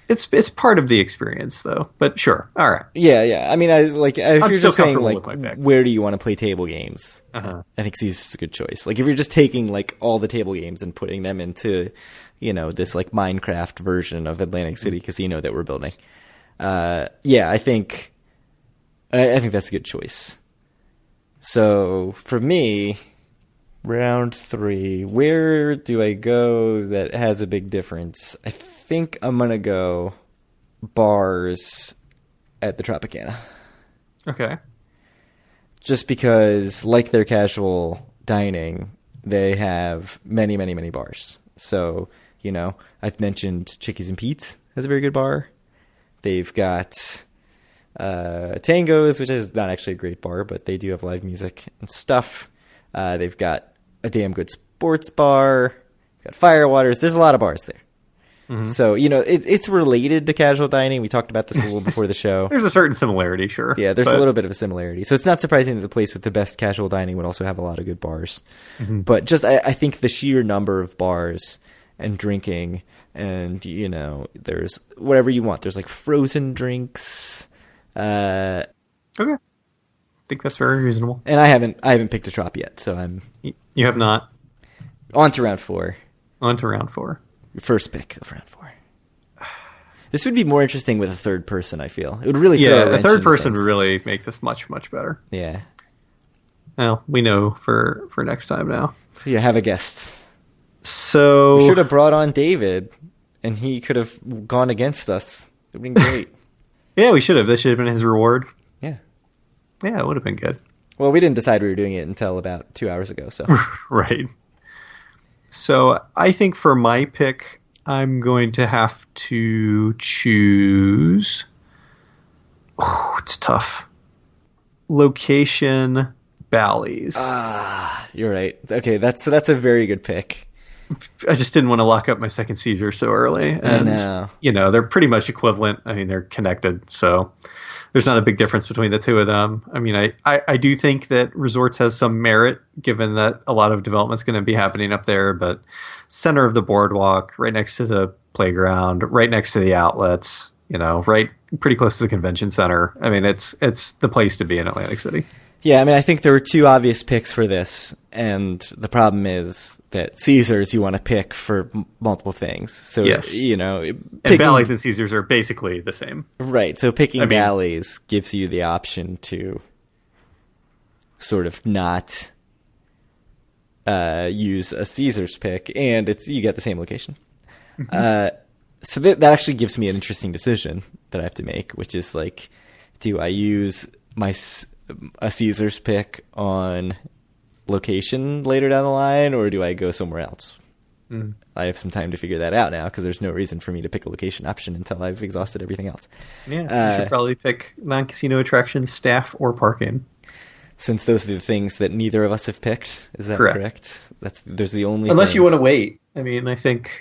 It's part of the experience, though. But sure, all right. Yeah. I mean, if you're just saying, like, where do you want to play table games? Uh-huh. I think Caesar's is a good choice. Like, if you're just taking, like, all the table games and putting them into, this, like, Minecraft version of Atlantic City Casino that we're building. I think that's a good choice. So for me, round 3, where do I go that has a big difference? I think I'm going to go bars at the Tropicana. Okay. Just because, like their casual dining, they have many, many, many bars. So, I've mentioned Chickies and Pete's has a very good bar. They've got Tango's, which is not actually a great bar, but they do have live music and stuff. They've got a damn good sports bar. Got Firewaters. There's a lot of bars there. Mm-hmm. So, it's related to casual dining. We talked about this a little before the show. There's a certain similarity, sure. Yeah, there's a little bit of a similarity. So it's not surprising that the place with the best casual dining would also have a lot of good bars. Mm-hmm. But just, I think the sheer number of bars and drinking and, there's whatever you want. There's, like, frozen drinks. Okay. I think that's very reasonable. And I haven't picked a trop yet, so I'm... You have not? On to round 4. First pick of round 4. This would be more interesting with a third person, I feel. It would really throw a third person would really make this much, much better. Yeah. Well, we know for next time now. Yeah, have a guest. So... We should have brought on David, and he could have gone against us. It would have been great. Yeah, we should have. This should have been his reward. Yeah. Yeah, it would have been good. Well, we didn't decide we were doing it until about 2 hours ago, so. Right. So I think for my pick, I'm going to have to choose. Oh, it's tough. Location Bally's. You're right. Okay, that's a very good pick. I just didn't want to lock up my second Caesar so early. And, I know. They're pretty much equivalent. I mean, they're connected, so there's not a big difference between the two of them. I mean, I do think that Resorts has some merit, given that a lot of development's going to be happening up there, but center of the boardwalk, right next to the playground, right next to the outlets, right pretty close to the convention center. I mean, it's the place to be in Atlantic City. Yeah, I mean, I think there were two obvious picks for this, and the problem is that Caesars you want to pick for multiple things. So, yes. And Bally's and Caesars are basically the same. Right, so picking Bally's gives you the option to sort of not use a Caesars pick, and you get the same location. Mm-hmm. So that actually gives me an interesting decision that I have to make, which is like, do I use a Caesars pick on location later down the line, or do I go somewhere else? I have some time to figure that out now, because there's no reason for me to pick a location option until I've exhausted everything else. Yeah, you should probably pick non-casino attractions, staff, or parking. Since those are the things that neither of us have picked. Is that correct? Those are the only Unless things. You want to wait. I mean, I think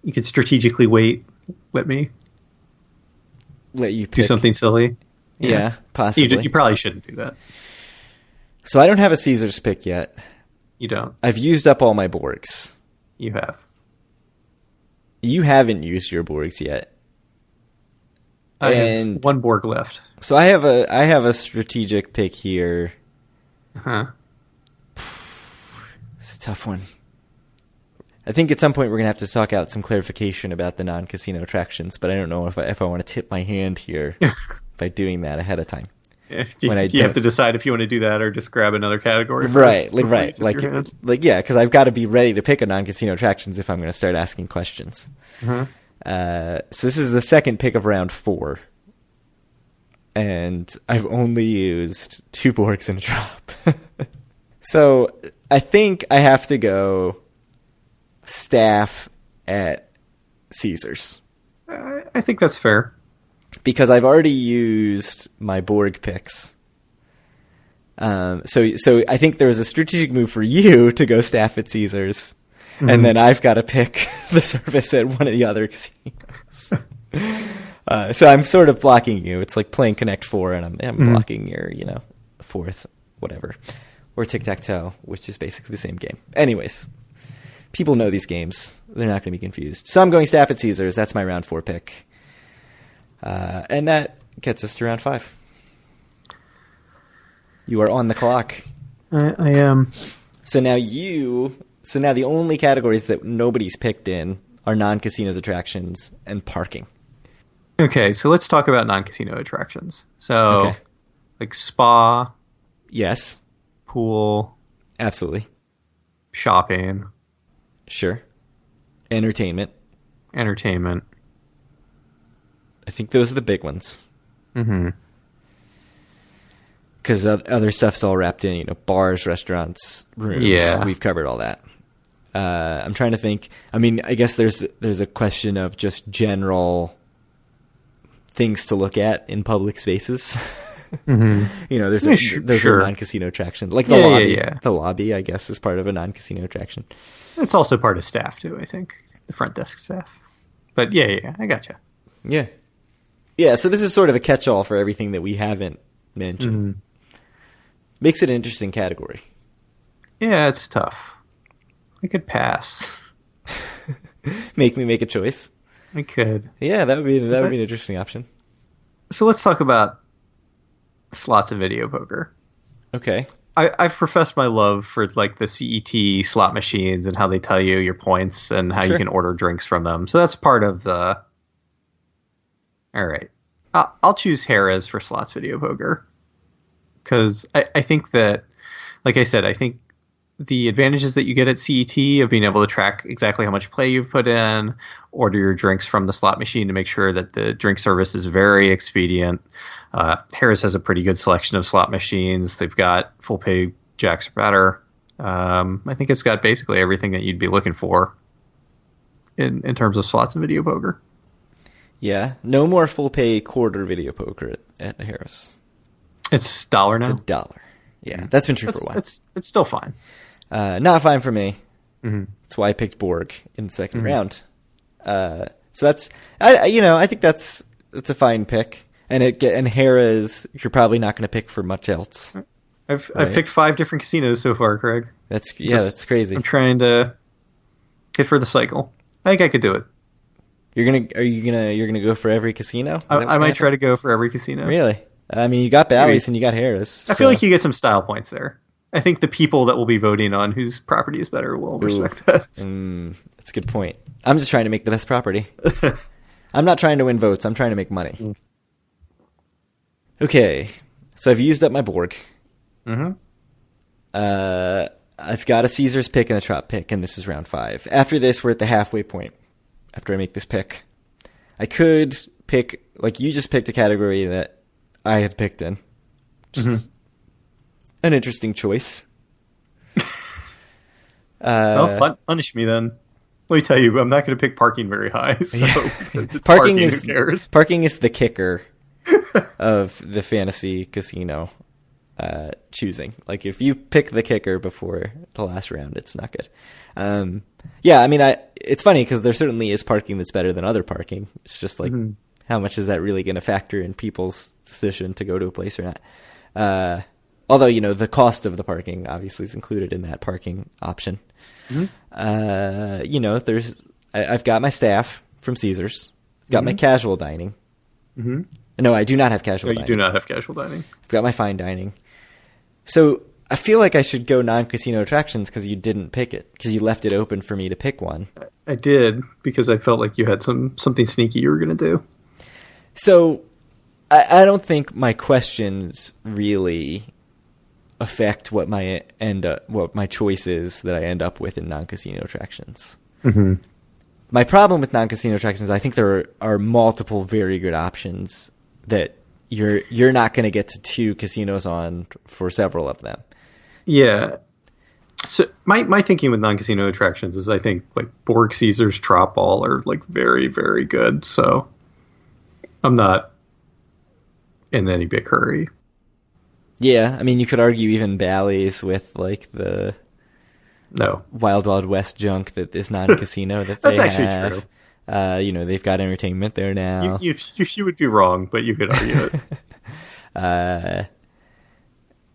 you could strategically wait. Let you pick. Do something silly. Yeah, possibly. You probably shouldn't do that. So I don't have a Caesars pick yet. You don't? I've used up all my Borgs. You have. You haven't used your Borgs yet. I have one Borg left. So I have a strategic pick here. Uh-huh. It's a tough one. I think at some point we're going to have to talk out some clarification about the non-casino attractions, but I don't know if I want to tip my hand here by doing that ahead of time. Yeah, you have to decide if you want to do that or just grab another category first. Right. Because I've got to be ready to pick a non-casino attractions if I'm going to start asking questions. Uh-huh. So this is the second pick of round 4. And I've only used 2 Borgs in a drop. So I think I have to go staff at Caesars. I think that's fair. Because I've already used my Borg picks. So I think there was a strategic move for you to go staff at Caesars. Mm-hmm. And then I've got to pick the service at one of the other casinos. So I'm sort of blocking you. It's like playing Connect 4, and I'm blocking your, fourth, whatever. Or tic-tac-toe, which is basically the same game. Anyways, people know these games. They're not going to be confused. So I'm going staff at Caesars. That's my round 4 pick. And that gets us to round 5. You are on the clock. I am. So now the only categories that nobody's picked in are non-casinos attractions and parking. Okay, so let's talk about non-casino attractions. So, like spa. Yes. Pool. Absolutely. Shopping. Sure. Entertainment. I think those are the big ones. Mm-hmm. Because other stuff's all wrapped in, bars, restaurants, rooms. Yeah. We've covered all that. I'm trying to think. I mean, I guess there's a question of just general things to look at in public spaces. Mm-hmm. Those are non-casino attractions. Like the lobby. Yeah. The lobby, I guess, is part of a non-casino attraction. It's also part of staff, too, I think. The front desk staff. But yeah, I gotcha. Yeah. Yeah, so this is sort of a catch-all for everything that we haven't mentioned. Mm-hmm. Makes it an interesting category. Yeah, it's tough. I could pass. Make me make a choice. I could. Yeah, that would be an interesting option. So let's talk about slots and video poker. Okay. I've professed my love for like the CET slot machines and how they tell you your points and how you can order drinks from them. So that's part of the... All right. I'll choose Harrah's for slots video poker. Because I think that, like I said, I think the advantages that you get at CET of being able to track exactly how much play you've put in, order your drinks from the slot machine to make sure that the drink service is very expedient. Harris has a pretty good selection of slot machines. They've got full pay jacks or better. I think it's got basically everything that you'd be looking for in terms of slots and video poker. Yeah, no more full pay quarter video poker at Harris. It's $1 now. It's $1. Yeah, that's been true for a while. It's still fine. Not fine for me. Mm-hmm. That's why I picked Borg in the second round. So that's I think that's a fine pick. And Harrah's you're probably not going to pick for much else. I've picked 5 different casinos so far, Craig. That's crazy. I'm trying to hit for the cycle. I think I could do it. You're gonna go for every casino? I might try to go for every casino. Really? I mean, you got Bally's and you got Harrah's. I feel like you get some style points there. I think the people that will be voting on whose property is better will respect that. That's a good point. I'm just trying to make the best property. I'm not trying to win votes. I'm trying to make money. Okay, so I've used up my Borg. Mm-hmm. I've got a Caesars pick and a Trop pick, and this is round 5. After this, we're at the halfway point. After I make this pick, I could pick, like you just picked a category that I had picked in. Just an interesting choice. Well, punish me then. Let me tell you, I'm not going to pick parking very high. So it's parking who cares? Parking is the kicker of the fantasy casino choosing. Like if you pick the kicker before the last round, it's not good. Yeah, I mean, it's funny because there certainly is parking that's better than other parking. It's just like how much is that really going to factor in people's decision to go to a place or not? Although, the cost of the parking obviously is included in that parking option. I've got my staff from Caesars, got my casual dining. No, I do not have casual dining. You do not have casual dining. I've got my fine dining. So I feel like I should go non-casino attractions because you didn't pick it, because you left it open for me to pick one. I did, because I felt like you had something sneaky you were going to do. So I don't think my questions really affect what my choice is that I end up with in non-casino attractions. My problem with non-casino attractions, I think there are multiple very good options that you're not going to get to 2 casinos on for several of them. Yeah. So my thinking with non-casino attractions is I think like Borg, Caesars, Trop all are like very, very good. So I'm not in any big hurry. Yeah, I mean, you could argue even Bally's with like the Wild Wild West junk that is non-casino that they That's actually true. They've got entertainment there now. You would be wrong, but you could argue it.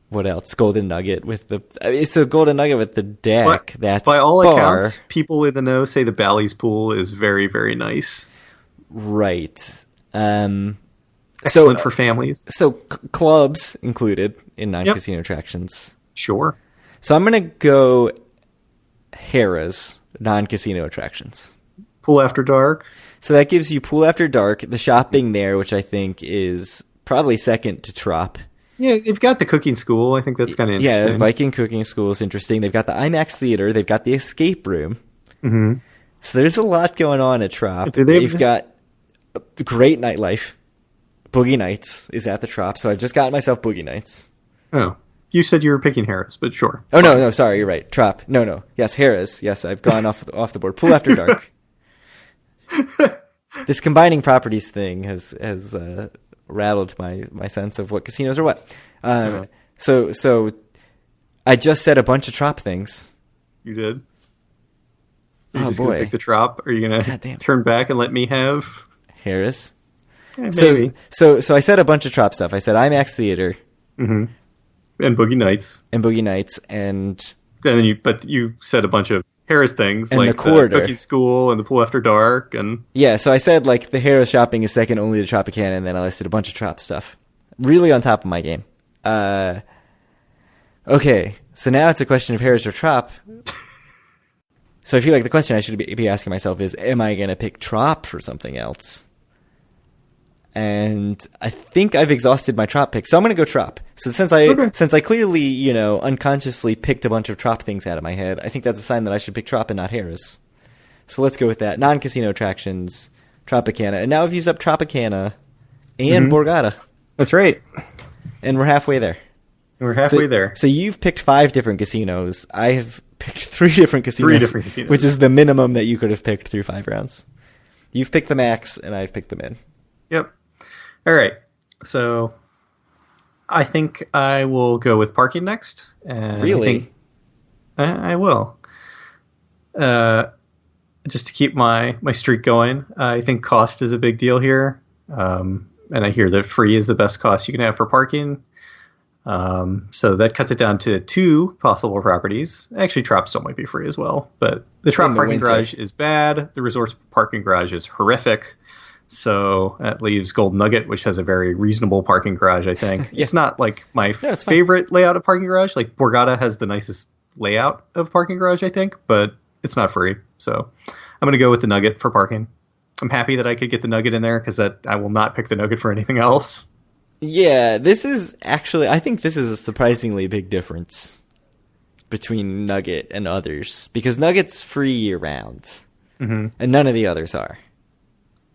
What else? Golden Nugget with the Golden Nugget with the deck. But that's by all bar. accounts, people in the know say the Bally's pool is very, very nice. Right. Excellent for families. So clubs included in non-casino attractions. Sure. So I'm going to go Harrah's non-casino attractions. Pool after dark. So that gives you pool after dark, the shopping there, which I think is probably second to Trop. Yeah, they've got the cooking school. I think that's kind of interesting. Yeah, the Viking cooking school is interesting. They've got the IMAX theater. They've got the escape room. Mm-hmm. So there's a lot going on at Trop. They've got a great nightlife. Boogie Nights is at the Trop, so I've just got myself Boogie Nights. Oh. You said you were picking Harrah's, but sure. Oh, no, sorry, you're right. Trop. No. Yes, Harrah's. Yes, I've gone off the board. Pool after dark. This combining properties thing has rattled my sense of what casinos are what. So I just said a bunch of Trop things. You did? You're just going to pick the Trop? Or are you going to turn back and let me have Harrah's? Yeah, maybe. So I said a bunch of Trop stuff. I said IMAX theater. Mm-hmm. And Boogie Nights. And then you said a bunch of Harrah's things, and like the quarter. Cooking school and the pool after dark, and so I said like the Harrah's shopping is second only to Tropicana, and then I listed a bunch of Trop stuff. Really on top of my game. Okay, so now it's a question of Harrah's or Trop. So I feel like the question I should be asking myself is, am I going to pick Trop for something else? And I think I've exhausted my Trop pick, so I'm going to go Trop. So since I clearly, unconsciously picked a bunch of Trop things out of my head, I think that's a sign that I should pick Trop and not Harris. So let's go with that. Non-casino attractions, Tropicana. And now I've used up Tropicana and Borgata. That's right. And we're halfway there. We're halfway there. So you've picked 5 different casinos. I have picked 3 different casinos. Which is the minimum that you could have picked through 5 rounds. You've picked the max, and I've picked the min. Yep. All right. So I think I will go with parking next. And really? I will. Just to keep my streak going, I think cost is a big deal here. And I hear that free is the best cost you can have for parking. So that cuts it down to 2 possible properties. Actually, Trop still might be free as well. But the Trop parking garage is bad. The Resorts parking garage is horrific. So that leaves Gold Nugget, which has a very reasonable parking garage, I think. Yeah. It's not like my favorite layout of parking garage. Like Borgata has the nicest layout of parking garage, I think, but it's not free. So I'm going to go with the Nugget for parking. I'm happy that I could get the Nugget in there because I will not pick the Nugget for anything else. Yeah, I think this is a surprisingly big difference between Nugget and others because Nugget's free year-round, and none of the others are.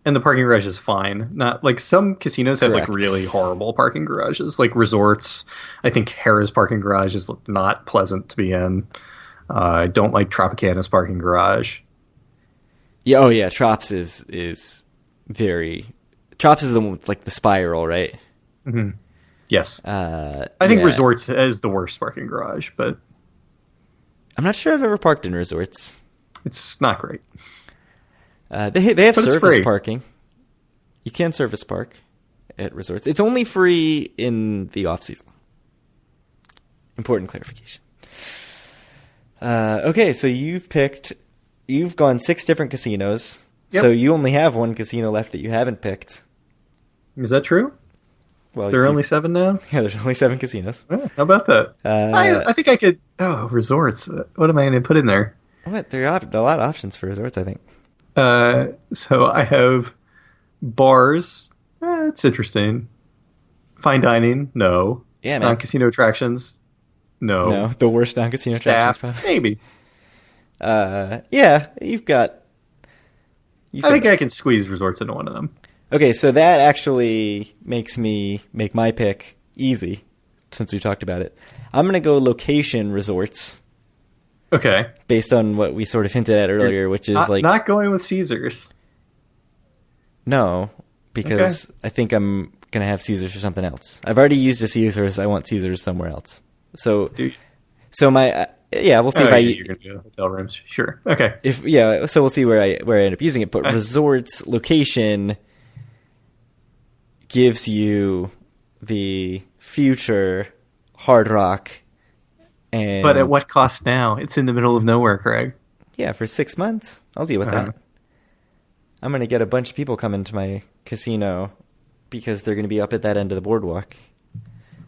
And the parking garage is fine. Not like some casinos have like really horrible parking garages, like Resorts. I think Harrah's parking garage is not pleasant to be in. I don't like Tropicana's parking garage. Yeah, oh yeah, Trops is very. Trops is the one with like the spiral, right? Mm-hmm. Yes. I think Resorts is the worst parking garage, but I'm not sure I've ever parked in Resorts. It's not great. They have service parking. You can service park at Resorts. It's only free in the off season. Important clarification. Okay, so you've gone 6 different casinos. Yep. So you only have 1 casino left that you haven't picked. Is that true? Well, there are only 7 now? Yeah, there's only 7 casinos. Oh, how about that? I think I could... Oh, Resorts. What am I going to put in there? What? There are a lot of options for Resorts, I think. So I have bars. It's interesting. Fine dining? No. Yeah, man. Non-casino attractions? No. No, the worst non-casino attractions, probably. Maybe. Yeah, you've got... I think I can squeeze Resorts into one of them. Okay, so that actually makes me make my pick easy, since we talked about it. I'm going to go location Resorts. Okay. Based on what we sort of hinted at earlier, which is not going with Caesars. No, because I think I'm going to have Caesars for something else. I've already used the Caesars. I want Caesars somewhere else. So my... we'll see you're going to do hotel rooms. Sure. Okay. So we'll see where I end up using it. But Resorts location gives you the future Hard Rock. But at what cost now? It's in the middle of nowhere, Craig. Yeah, for 6 months. I'll deal with that. I'm going to get a bunch of people coming to my casino because they're going to be up at that end of the boardwalk.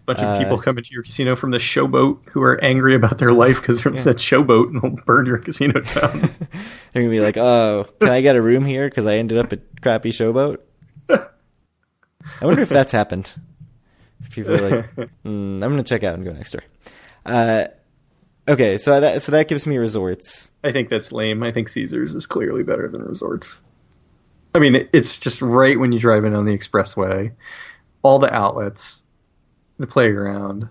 Bunch of people coming to your casino from the Showboat who are angry about their life because they're at Showboat and will burn your casino down. They're going to be like, oh, can I get a room here because I ended up at crappy Showboat? I wonder if that's happened. If people are like, I'm going to check out and go next door. Okay, so that gives me Resorts. I think that's lame. I think Caesars is clearly better than Resorts. I mean, it's just right when you drive in on the expressway. All the outlets, the playground.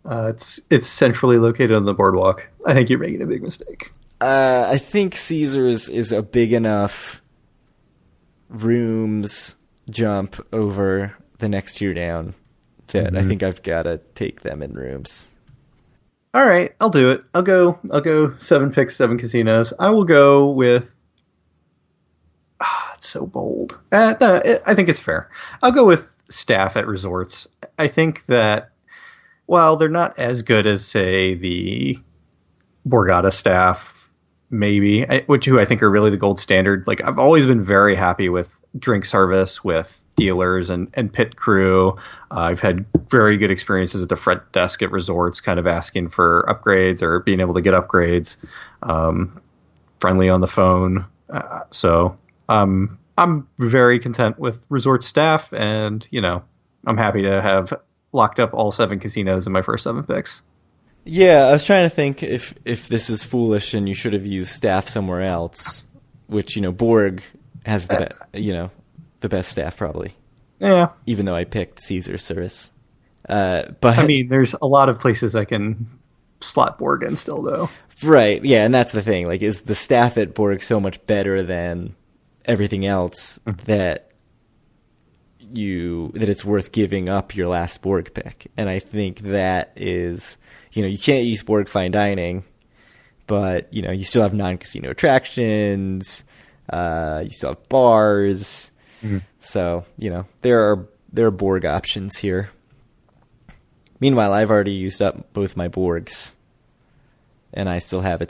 It's centrally located on the boardwalk. I think you're making a big mistake. I think Caesars is a big enough rooms jump over the next tier down that I think I've got to take them in rooms. All right, I'll do it. I'll go 7 picks, 7 casinos. I will go with... it's so bold. I think it's fair. I'll go with staff at Resorts. I think that while they're not as good as, say, the Borgata staff, maybe, which I think are really the gold standard. Like, I've always been very happy with drink service, with dealers and pit crew. I've had very good experiences at the front desk at Resorts, kind of asking for upgrades or being able to get upgrades. Friendly on the phone. So I'm I'm very content with Resort staff, and I'm happy to have locked up all 7 casinos in my first 7 picks. Yeah, I was trying to think if this is foolish and you should have used staff somewhere else, which Borg has the best staff probably. Yeah. Even though I picked Caesar Service. But I mean, there's a lot of places I can slot Borg in still, though. Right, yeah, and that's the thing. Like, is the staff at Borg so much better than everything else that it's worth giving up your last Borg pick? And I think that is, you can't use Borg Fine Dining, but, you still have non-casino attractions, you still have bars, so, there are Borg options here. Meanwhile, I've already used up both my Borgs, and I still have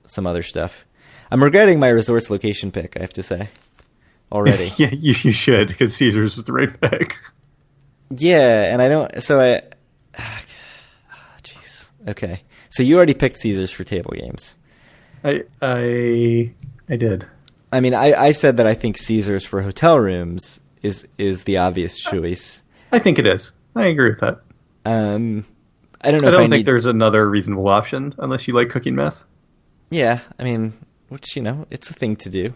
some other stuff. I'm regretting my Resorts location pick, I have to say, already. Yeah, you should, because Caesars was the right pick. Yeah, and I don't... So jeez. Okay. So you already picked Caesars for table games. I did. I mean, I said that I think Caesars for hotel rooms is the obvious choice. I think it is. I agree with that. I don't know. I don't think there's another reasonable option unless you like cooking meth. Yeah, I mean, which it's a thing to do.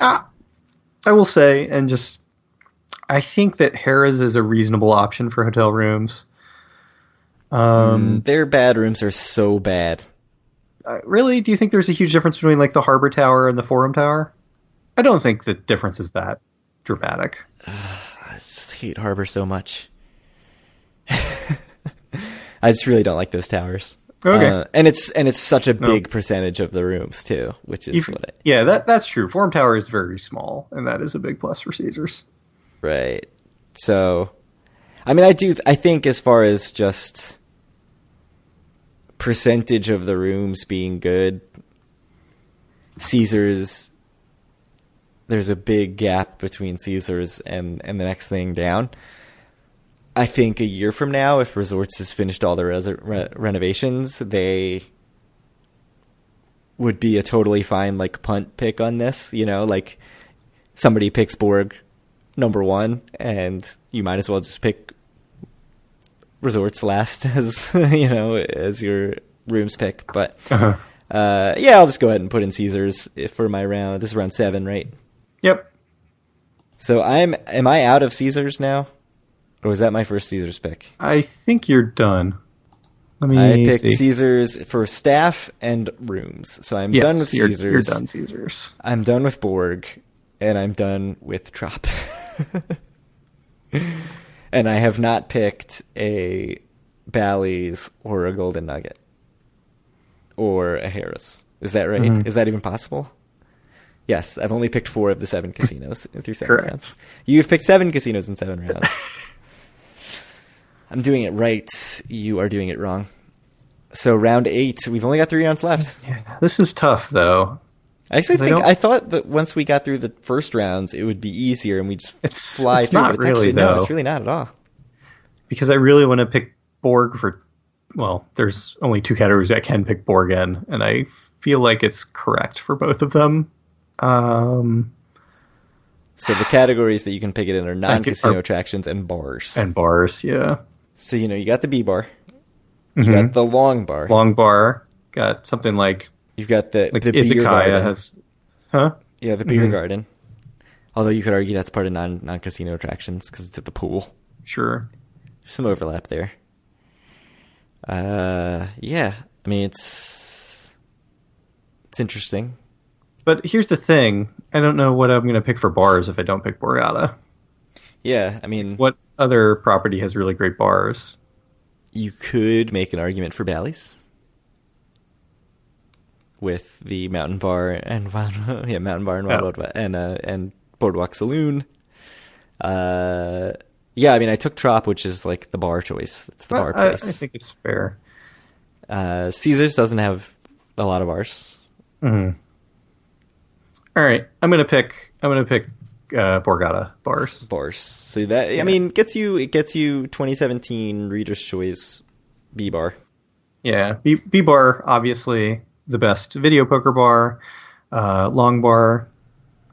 I will say, and I think that Harrah's is a reasonable option for hotel rooms. Their bad rooms are so bad. Really? Do you think there's a huge difference between like the Harbor Tower and the Forum Tower? I don't think the difference is that dramatic. I just hate Harbor so much. I just really don't like those towers. Okay, and it's such a big percentage of the rooms too, which is that's true. Forum Tower is very small, and that is a big plus for Caesars. Right. So, I mean, I think as far as just percentage of the rooms being good, Caesars, there's a big gap between Caesars and the next thing down. I think a year from now, if Resorts has finished all their renovations, they would be a totally fine punt pick on this. Like somebody picks Borg number 1, and you might as well just pick Resorts last as as your rooms pick. But I'll just go ahead and put in Caesars for my round. This is round 7, right? Yep. So am I out of Caesars now? Or was that my first Caesars pick? I think you're done. I picked Caesars for staff and rooms. So I'm done with Caesars. You're done Caesars. I'm done with Borg, and I'm done with Trop. And I have not picked a Bally's or a Golden Nugget or a Harrah's. Is that right? Mm-hmm. Is that even possible? Yes, I've only picked 4 of the 7 casinos through 7 rounds. You've picked 7 casinos in 7 rounds. I'm doing it right. You are doing it wrong. So round 8, we've only got 3 rounds left. Yeah, this is tough, though. I thought that once we got through the first rounds, it would be easier and we just fly through. Not really, though. No, it's really not at all. Because I really want to pick Borg for... Well, there's only 2 categories I can pick Borg in, and I feel like it's correct for both of them. So the categories that you can pick it in are non-casino attractions and bars. And bars, yeah. So, you got the B bar. You got the long bar. Long bar. Got something like... You've got the Izakaya has... Huh? Yeah, the beer garden. Although you could argue that's part of non-casino attractions because it's at the pool. Sure. There's some overlap there. Yeah. I mean, it's interesting. But here's the thing. I don't know what I'm going to pick for bars if I don't pick Borgata. Yeah, I mean... What other property has really great bars? You could make an argument for Bally's. With the Mountain Bar and Mountain Bar and Wild and Boardwalk Saloon. Yeah, I mean, I took Trop, which is like the bar choice. It's the bar place. I think it's fair. Caesars doesn't have a lot of bars. Mm-hmm. All right, I'm gonna pick Borgata bars. So that I mean gets you 2017 Reader's Choice B bar. Yeah, B bar obviously the best video poker bar. Long bar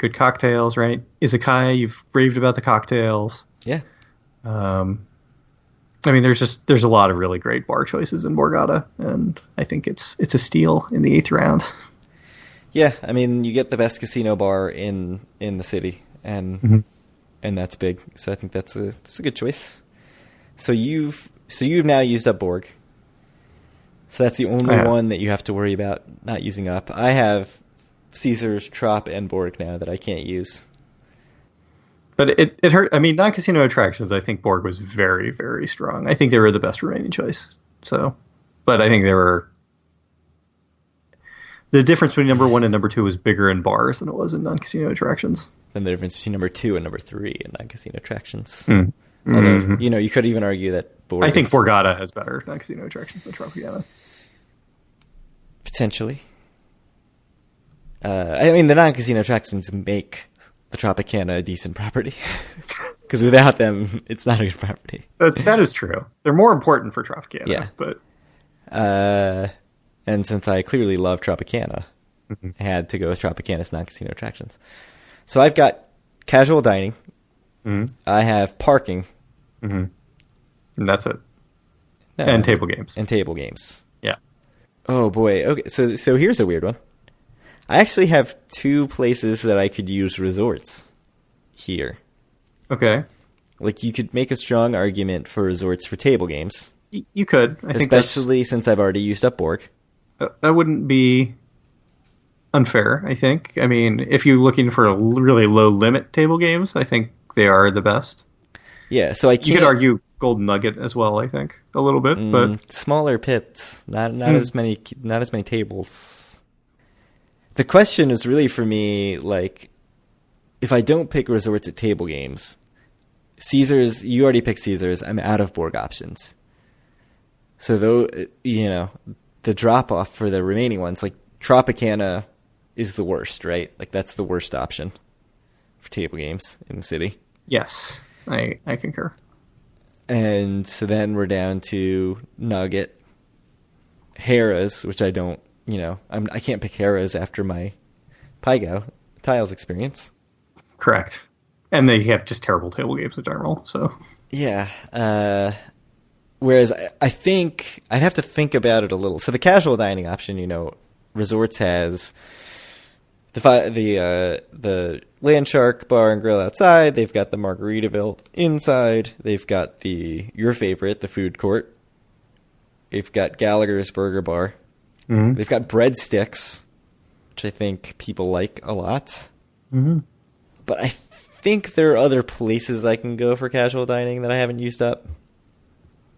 good cocktails, right? Izakaya, you've raved about the cocktails. Yeah. I mean, there's a lot of really great bar choices in Borgata, and I think it's a steal in the 8th round. Yeah, I mean, you get the best casino bar in the city, and that's big. So I think that's a good choice. So you've now used up Borg. So that's the only one that you have to worry about not using up. I have Caesars, Trop, and Borg now that I can't use. But it hurt. I mean, non-casino attractions, I think Borg was very, very strong. I think they were the best remaining choice. So, but I think the difference between number 1 and number 2 was bigger in bars than it was in non-casino attractions. Than the difference between number 2 and number 3 in non-casino attractions. Although, you could even argue that Borg. I think Borgata has better non-casino attractions than Tropicana. Potentially. I mean, the non-casino attractions make the Tropicana a decent property. Because without them, it's not a good property. That is true. They're more important for Tropicana. Yeah. But and since I clearly love Tropicana, I had to go with Tropicana's non-casino attractions. So I've got casual dining. I have parking. And that's it. No, and table games. And table games. Yeah. Oh, boy. Okay, so here's a weird one. I actually have 2 places that I could use resorts here. Okay. Like, you could make a strong argument for resorts for table games. You could. I think especially since I've already used up Borg. That wouldn't be unfair, I think. I mean, if you're looking for a really low limit table games, I think they are the best. Yeah, so you could argue Golden Nugget as well, I think, a little bit, but smaller pits, not as many tables. The question is really for me, like, if I don't pick resorts at table games, Caesars, you already picked Caesars, I'm out of Borg options. So though, the drop off for the remaining ones, like Tropicana is the worst, right? Like that's the worst option for table games in the city. Yes, I concur. And so then we're down to Nugget, Harrah's, which I don't, I can't pick Harrah's after my Paigo Tiles experience. Correct. And they have just terrible table games in general, so. Yeah. Whereas I think I'd have to think about it a little. So the casual dining option, Resorts has the Land Shark Bar and Grill outside. They've got the Margaritaville inside. They've got your favorite, the food court. They've got Gallagher's Burger Bar. They've got Breadsticks, which I think people like a lot. But I think there are other places I can go for casual dining that I haven't used up.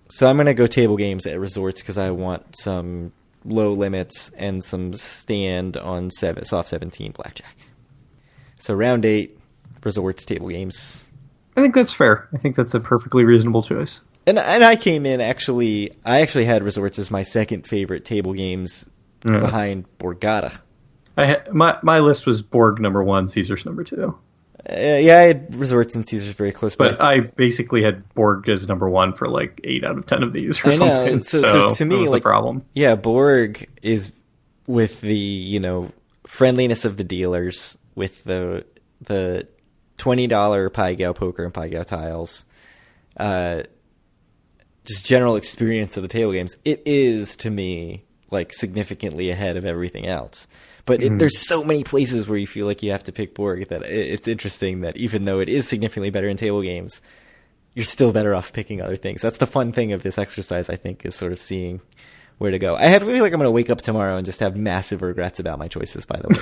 So I'm going to go table games at resorts because I want some low limits and some stand on soft 17 blackjack. So round 8, resorts, table games. I think that's fair. I think that's a perfectly reasonable choice. And I came in I actually had resorts as my second favorite table games behind Borgata. My list was Borg number 1, Caesars number 2. Yeah, I had resorts and Caesars very close. But I basically had Borg as number 1 for like 8 out of 10 of these or something. So to me, that was the problem. Yeah, Borg is with the, friendliness of the dealers, with the $20 Paigo poker and Paigo tiles, just general experience of the table games. It is, to me, like significantly ahead of everything else. But there's so many places where you feel like you have to pick Borg that it's interesting that even though it is significantly better in table games, you're still better off picking other things. That's the fun thing of this exercise, I think, is sort of seeing where to go. I feel like I'm going to wake up tomorrow and just have massive regrets about my choices, by the way.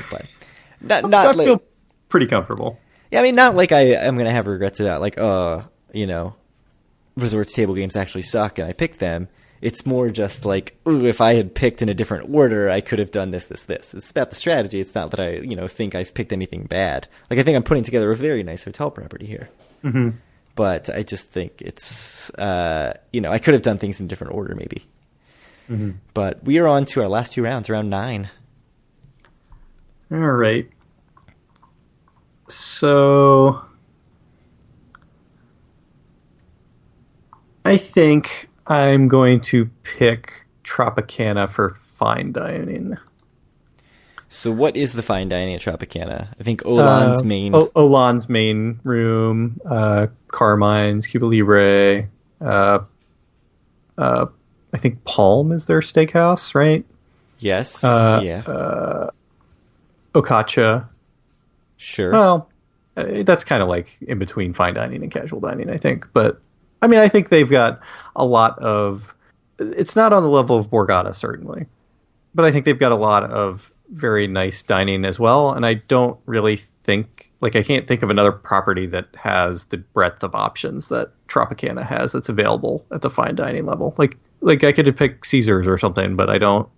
But I feel pretty comfortable. Yeah, I mean, not like I'm going to have regrets about, like, resorts table games actually suck and I picked them. It's more just like, ooh, if I had picked in a different order, I could have done this. It's about the strategy. It's not that I, think I've picked anything bad. Like, I think I'm putting together a very nice hotel property here. But I just think it's, I could have done things in a different order maybe. But we are on to our last 2 rounds, round 9. All right. So I think I'm going to pick Tropicana for fine dining. So what is the fine dining at Tropicana? I think Olan's main... Olan's main room, Carmine's, Cuba Libre, I think Palm is their steakhouse, right? Yes. Okacha. Sure. Well, that's kind of like in between fine dining and casual dining, I think. But, I mean, I think they've got a lot of... It's not on the level of Borgata, certainly. But I think they've got a lot of very nice dining as well. And I don't really think... Like, I can't think of another property that has the breadth of options that Tropicana has that's available at the fine dining level. Like I could pick Caesars or something, but I don't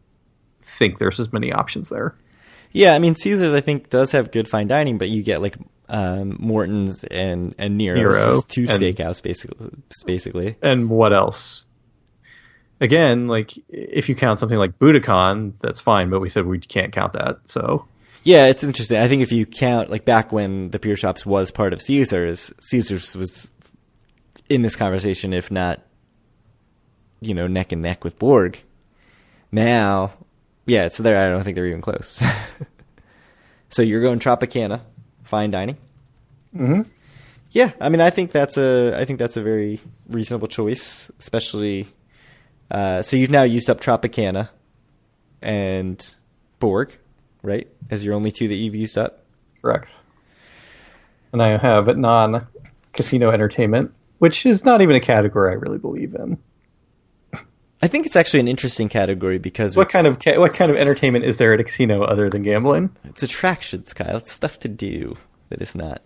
think there's as many options there. Yeah, I mean, Caesars, I think, does have good fine dining, but you get, like, Morton's and Nero's, two steakhouse, basically. And what else? Again, like, if you count something like Budokan, that's fine, but we said we can't count that, so... Yeah, it's interesting. I think if you count, like, back when the Pier Shops was part of Caesars was in this conversation, if not, neck and neck with Borg. Now, yeah, so I don't think they're even close. So you're going Tropicana, fine dining? Mm-hmm. Yeah, I mean, I think that's a very reasonable choice, especially... so you've now used up Tropicana and Borg, right? As your only two that you've used up? Correct. And I have non-casino entertainment, which is not even a category I really believe in. I think it's actually an interesting category because what kind of entertainment is there at a casino other than gambling? It's attractions, Kyle. It's stuff to do that is not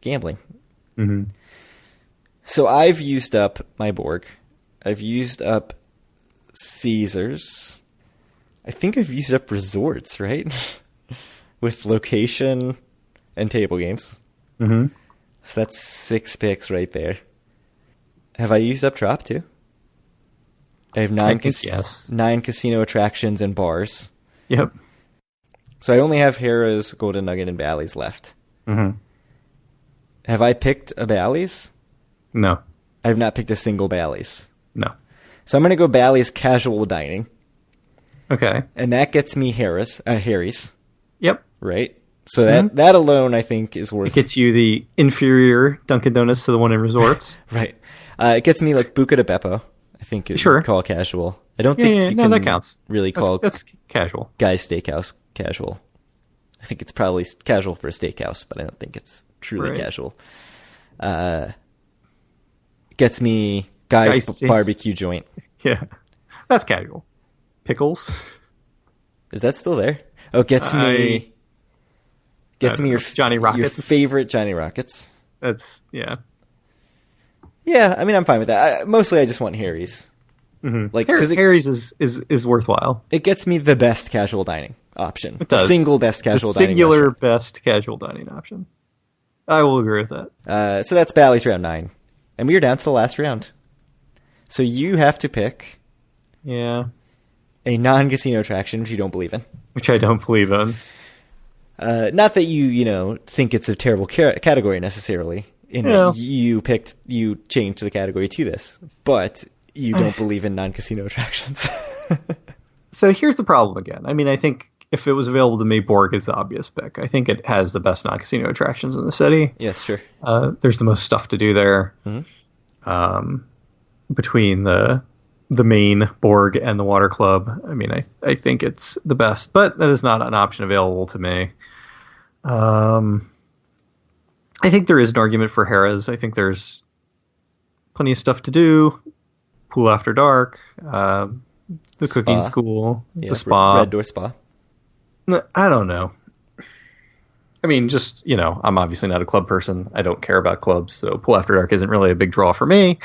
gambling. Mm-hmm. So I've used up my Borg. I've used up Caesars. I think I've used up Resorts, right? With location and table games. Mm-hmm. So that's 6 picks right there. Have I used up Trop too? I have 9 casino attractions and bars. Yep. So I only have Harrah's, Golden Nugget, and Bally's left. Mm-hmm. Have I picked a Bally's? No. I have not picked a single Bally's. No. So I'm going to go Bally's casual dining. Okay. And that gets me Harry's. Yep. Right? So that alone, I think, is worth... It gets you the inferior Dunkin' Donuts to the one in Resorts. Right. It gets me, like, Buca de Beppo. I think you could call casual. I don't think you can that counts. Really call... That's casual. Guy's Steakhouse casual. I think it's probably casual for a steakhouse, but I don't think it's truly casual. Gets me Guy's Barbecue Joint. Yeah. That's casual. Pickles. Is that still there? Oh, gets me your Johnny Rockets. Your favorite Johnny Rockets. That's yeah. Yeah, I mean, I'm fine with that. Mostly, I just want Harry's. Mm-hmm. Like, Harry's is worthwhile. It gets me the best casual dining option. It does. The single best casual dining. Singular best casual dining option. I will agree with that. So that's Bally's round 9, and we are down to the last round. So you have to pick. Yeah. A non-casino attraction, which you don't believe in. Which I don't believe in. Not that you think it's a terrible category necessarily. You changed the category to this, but you don't believe in non-casino attractions. So here's the problem again. I mean, I think if it was available to me, Borg is the obvious pick. I think it has the best non-casino attractions in the city. Yes, sure. There's the most stuff to do there. Mm-hmm. Between the main Borg and the Water Club. I mean, I think it's the best, but that is not an option available to me. I think there is an argument for Harrah's. I think there's plenty of stuff to do. Pool after dark, the spa. Cooking school, the spa. Red Door Spa. I don't know. I mean, just, I'm obviously not a club person. I don't care about clubs, so Pool After Dark isn't really a big draw for me.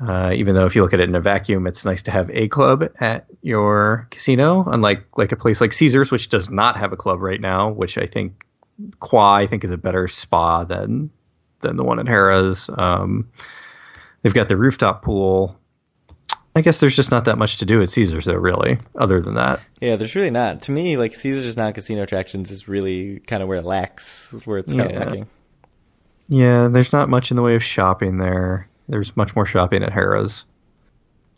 Even though if you look at it in a vacuum, it's nice to have a club at your casino, unlike a place like Caesars, which does not have a club right now, which I think is a better spa than the one at Harrah's. They've got the rooftop pool. I guess there's just not that much to do at Caesars, though, really, other than that. Yeah, there's really not. To me, like, Caesars non-casino attractions is really kind of where it lacks, where it's kind of lacking. Yeah, there's not much in the way of shopping there. There's much more shopping at Harrah's.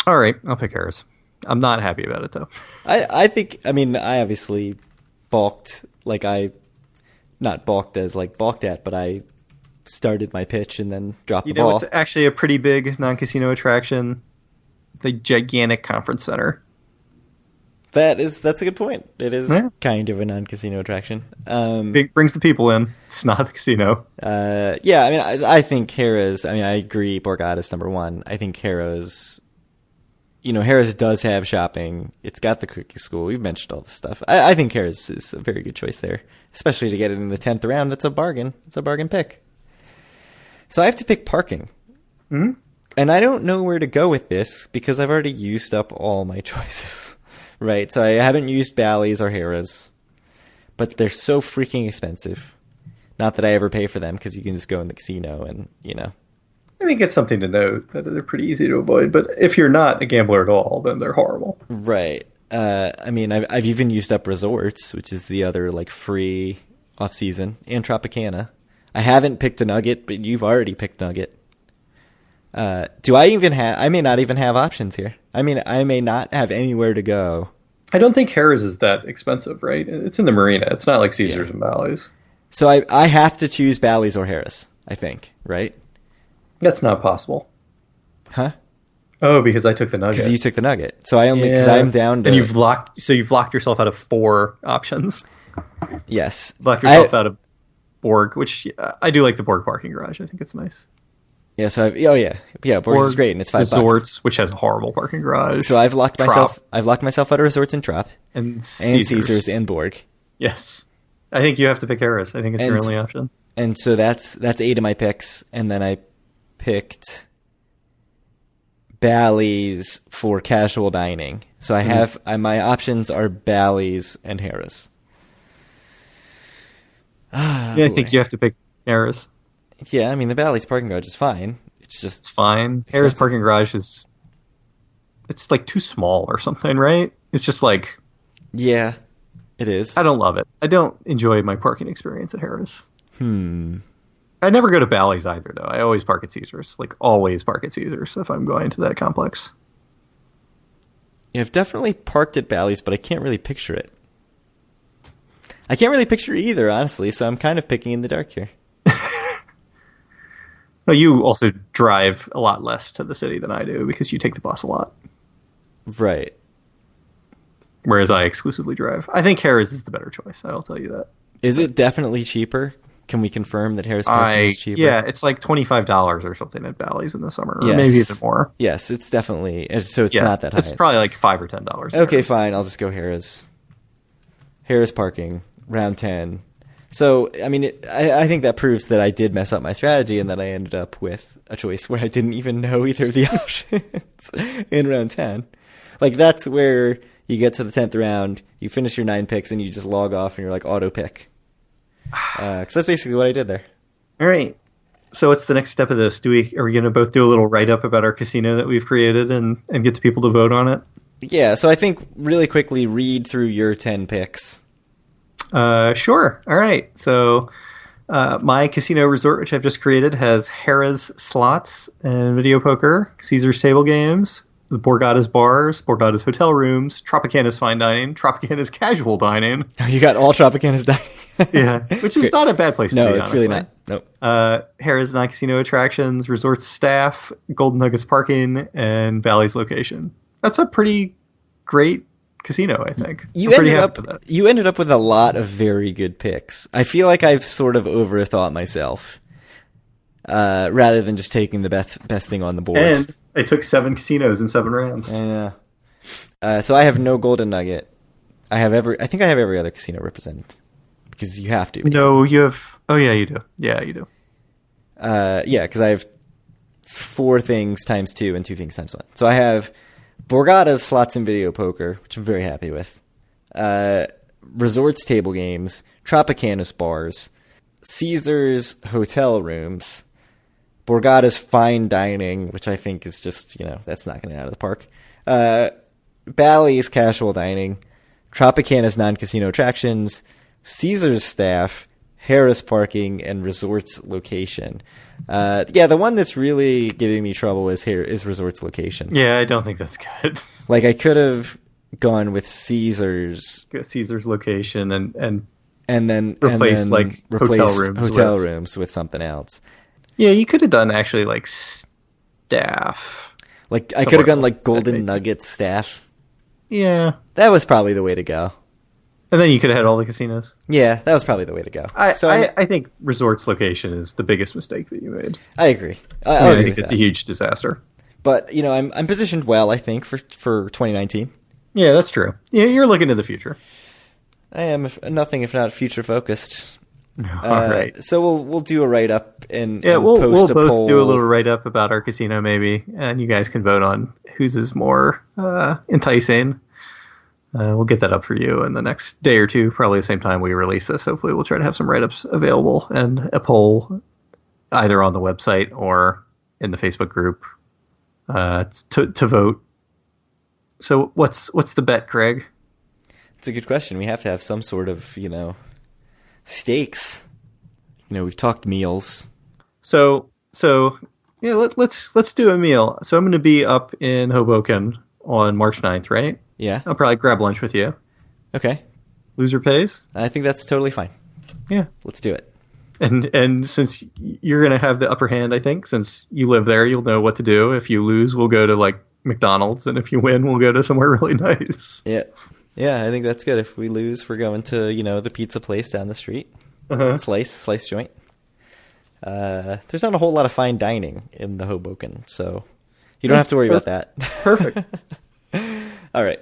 All right, I'll pick Harrah's. I'm not happy about it though. I think, I mean, I obviously balked, not balked as balked at, but I started my pitch and then dropped the ball. It's actually a pretty big non-casino attraction, the gigantic conference center. That's a good point. It is kind of a non-casino attraction. Brings the people in. It's not the casino. Yeah, I mean, I think Harrah's, I agree Borgata's number one. I think Harrah's does have shopping. It's got the cookie school. We've mentioned all this stuff. I think Harrah's is a very good choice there, especially to get it in the 10th round. That's a bargain. It's a bargain pick. So I have to pick parking. Mm-hmm. And I don't know where to go with this because I've already used up all my choices. Right, so I haven't used Bally's or Harrah's, but they're so freaking expensive. Not that I ever pay for them because you can just go in the casino and, I think it's something to note that they're pretty easy to avoid, but if you're not a gambler at all, then they're horrible. Right. I've even used up Resorts, which is the other free off-season, and Tropicana. I haven't picked a Nugget, but you've already picked Nugget. Do I even have... I may not even have options here. I may not have anywhere to go. I don't think Harrah's is that expensive, right? It's in the marina. It's not like Caesars and Bally's. So I have to choose Bally's or Harrah's, I think, right? That's not possible. Huh? Oh, because I took the Nugget. Because you took the Nugget. So because I'm down to... And you've locked yourself out of 4 options. Yes. Locked yourself out of Borg, which I do like the Borg parking garage. I think it's nice. Yeah, so Borg is great, and it's $5. Resorts, which has a horrible parking garage. So I've locked myself out of Resorts and Trop, and Caesars and Borg. Yes, I think you have to pick Harrah's. I think it's your only option. And so that's 8 of my picks, and then I picked Bally's for casual dining. So I have my options are Bally's and Harrah's. I think you have to pick Harrah's. Yeah, the Bally's parking garage is fine. It's fine. Harrah's parking garage it's too small or something, right? It's just yeah, it is. I don't love it. I don't enjoy my parking experience at Harrah's. I never go to Bally's either, though. I always park at Caesars. Always park at Caesars if I'm going to that complex. Yeah, I've definitely parked at Bally's, but I can't really picture it. I can't really picture either, honestly, so I'm kind of picking in the dark here. Well, you also drive a lot less to the city than I do because you take the bus a lot. Right. Whereas I exclusively drive. I think Harrah's is the better choice. I'll tell you that. Is it definitely cheaper? Can we confirm that Harrah's parking is cheaper? Yeah, it's $25 or something at Bally's in the summer, or maybe even more. Yes, it's definitely. So it's not that high. It's probably $5 or $10. Okay, fine. I'll just go Harrah's. Harrah's parking, round 10. So, I think that proves that I did mess up my strategy and that I ended up with a choice where I didn't even know either of the options in round 10. That's where you get to the 10th round, you finish your 9 picks, and you just log off and you're auto pick. Because that's basically what I did there. All right. So what's the next step of this? Are we going to both do a little write-up about our casino that we've created and get the people to vote on it? Yeah, so I think really quickly read through your 10 picks. Sure. All right. So my casino resort, which I've just created, has Harrah's slots and video poker, Caesars table games, the Borgata's bars, Borgata's hotel rooms, Tropicana's fine dining, Tropicana's casual dining. Oh, you got all Tropicana's dining. Yeah, which is not a bad place to be, No, it's honestly. really not. Nope. Harrah's non-casino attractions, resorts staff, Golden Nuggets parking, and Bally's location. That's a pretty great casino, I think. You ended up with a lot of very good picks. I feel like I've sort of overthought myself, rather than just taking the best thing on the board. And I took 7 casinos in 7 rounds. Yeah. So I have no Golden Nugget. I think I have every other casino represented because you have to. Basically. No, you have. Oh yeah, you do. Yeah, you do. Yeah, because I have 4 things times 2 and 2 things times 1. So I have Borgata's slots and video poker, which I'm very happy with. Resorts table games, Tropicana's bars, Caesars hotel rooms, Borgata's fine dining, which I think is just, that's not going to get out of the park. Bally's casual dining, Tropicana's non-casino attractions, Caesars staff, Harris parking, and resorts location. The one that's really giving me trouble is resorts location. Yeah, I don't think that's good. Like, I could have gone with Caesars location and then replace hotel rooms with something else. Yeah, you could have done actually like staff. Like, I could have gone like Golden Nuggets staff. Yeah, that was probably the way to go. And then you could have had all the casinos. Yeah, that was probably the way to go. I think resorts location is the biggest mistake that you made. I agree. I think it's a huge disaster. But, I'm positioned well, I think, for 2019. Yeah, that's true. Yeah, you're looking to the future. I am nothing if not future focused. All right. So we'll do a write up and we'll post both poll. do a little write up about our casino maybe, and you guys can vote on whose is more enticing. We'll get that up for you in the next day or two, probably the same time we release this. Hopefully, we'll try to have some write ups available and a poll either on the website or in the Facebook group to vote. So what's the bet, Craig? It's a good question. We have to have some sort of, stakes. We've talked meals. So yeah, let's do a meal. So I'm going to be up in Hoboken on March 9th, right? Yeah. I'll probably grab lunch with you. Okay. Loser pays? I think that's totally fine. Yeah. Let's do it. And since you're going to have the upper hand, I think, since you live there, you'll know what to do. If you lose, we'll go to like McDonald's, and if you win, we'll go to somewhere really nice. Yeah. Yeah, I think that's good. If we lose, we're going to, the pizza place down the street. Uh-huh. Slice joint. There's not a whole lot of fine dining in the Hoboken, so you don't have to worry about that. Perfect. All right.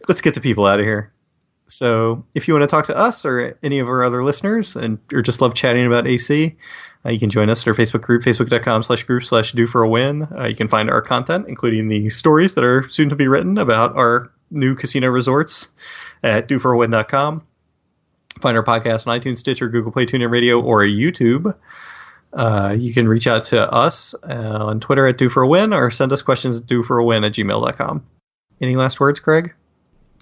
Let's get the people out of here. So if you want to talk to us or any of our other listeners or just love chatting about AC, you can join us at our Facebook group, facebook.com/group/do-for-a-win. You can find our content, including the stories that are soon to be written about our new casino resorts at doforawin.com. Find our podcast on iTunes, Stitcher, Google Play, TuneIn Radio, or YouTube. You can reach out to us on Twitter at doforawin or send us questions at doforawin@gmail.com. Any last words, Craig?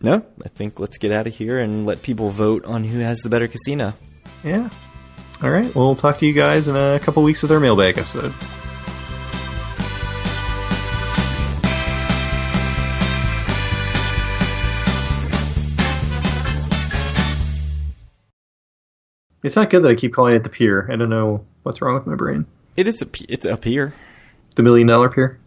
No, I think let's get out of here and let people vote on who has the better casino. Yeah. All right. We'll talk to you guys in a couple weeks with our mailbag episode. It's not good that I keep calling it the pier. I don't know what's wrong with my brain. It's a pier. The $1 million pier?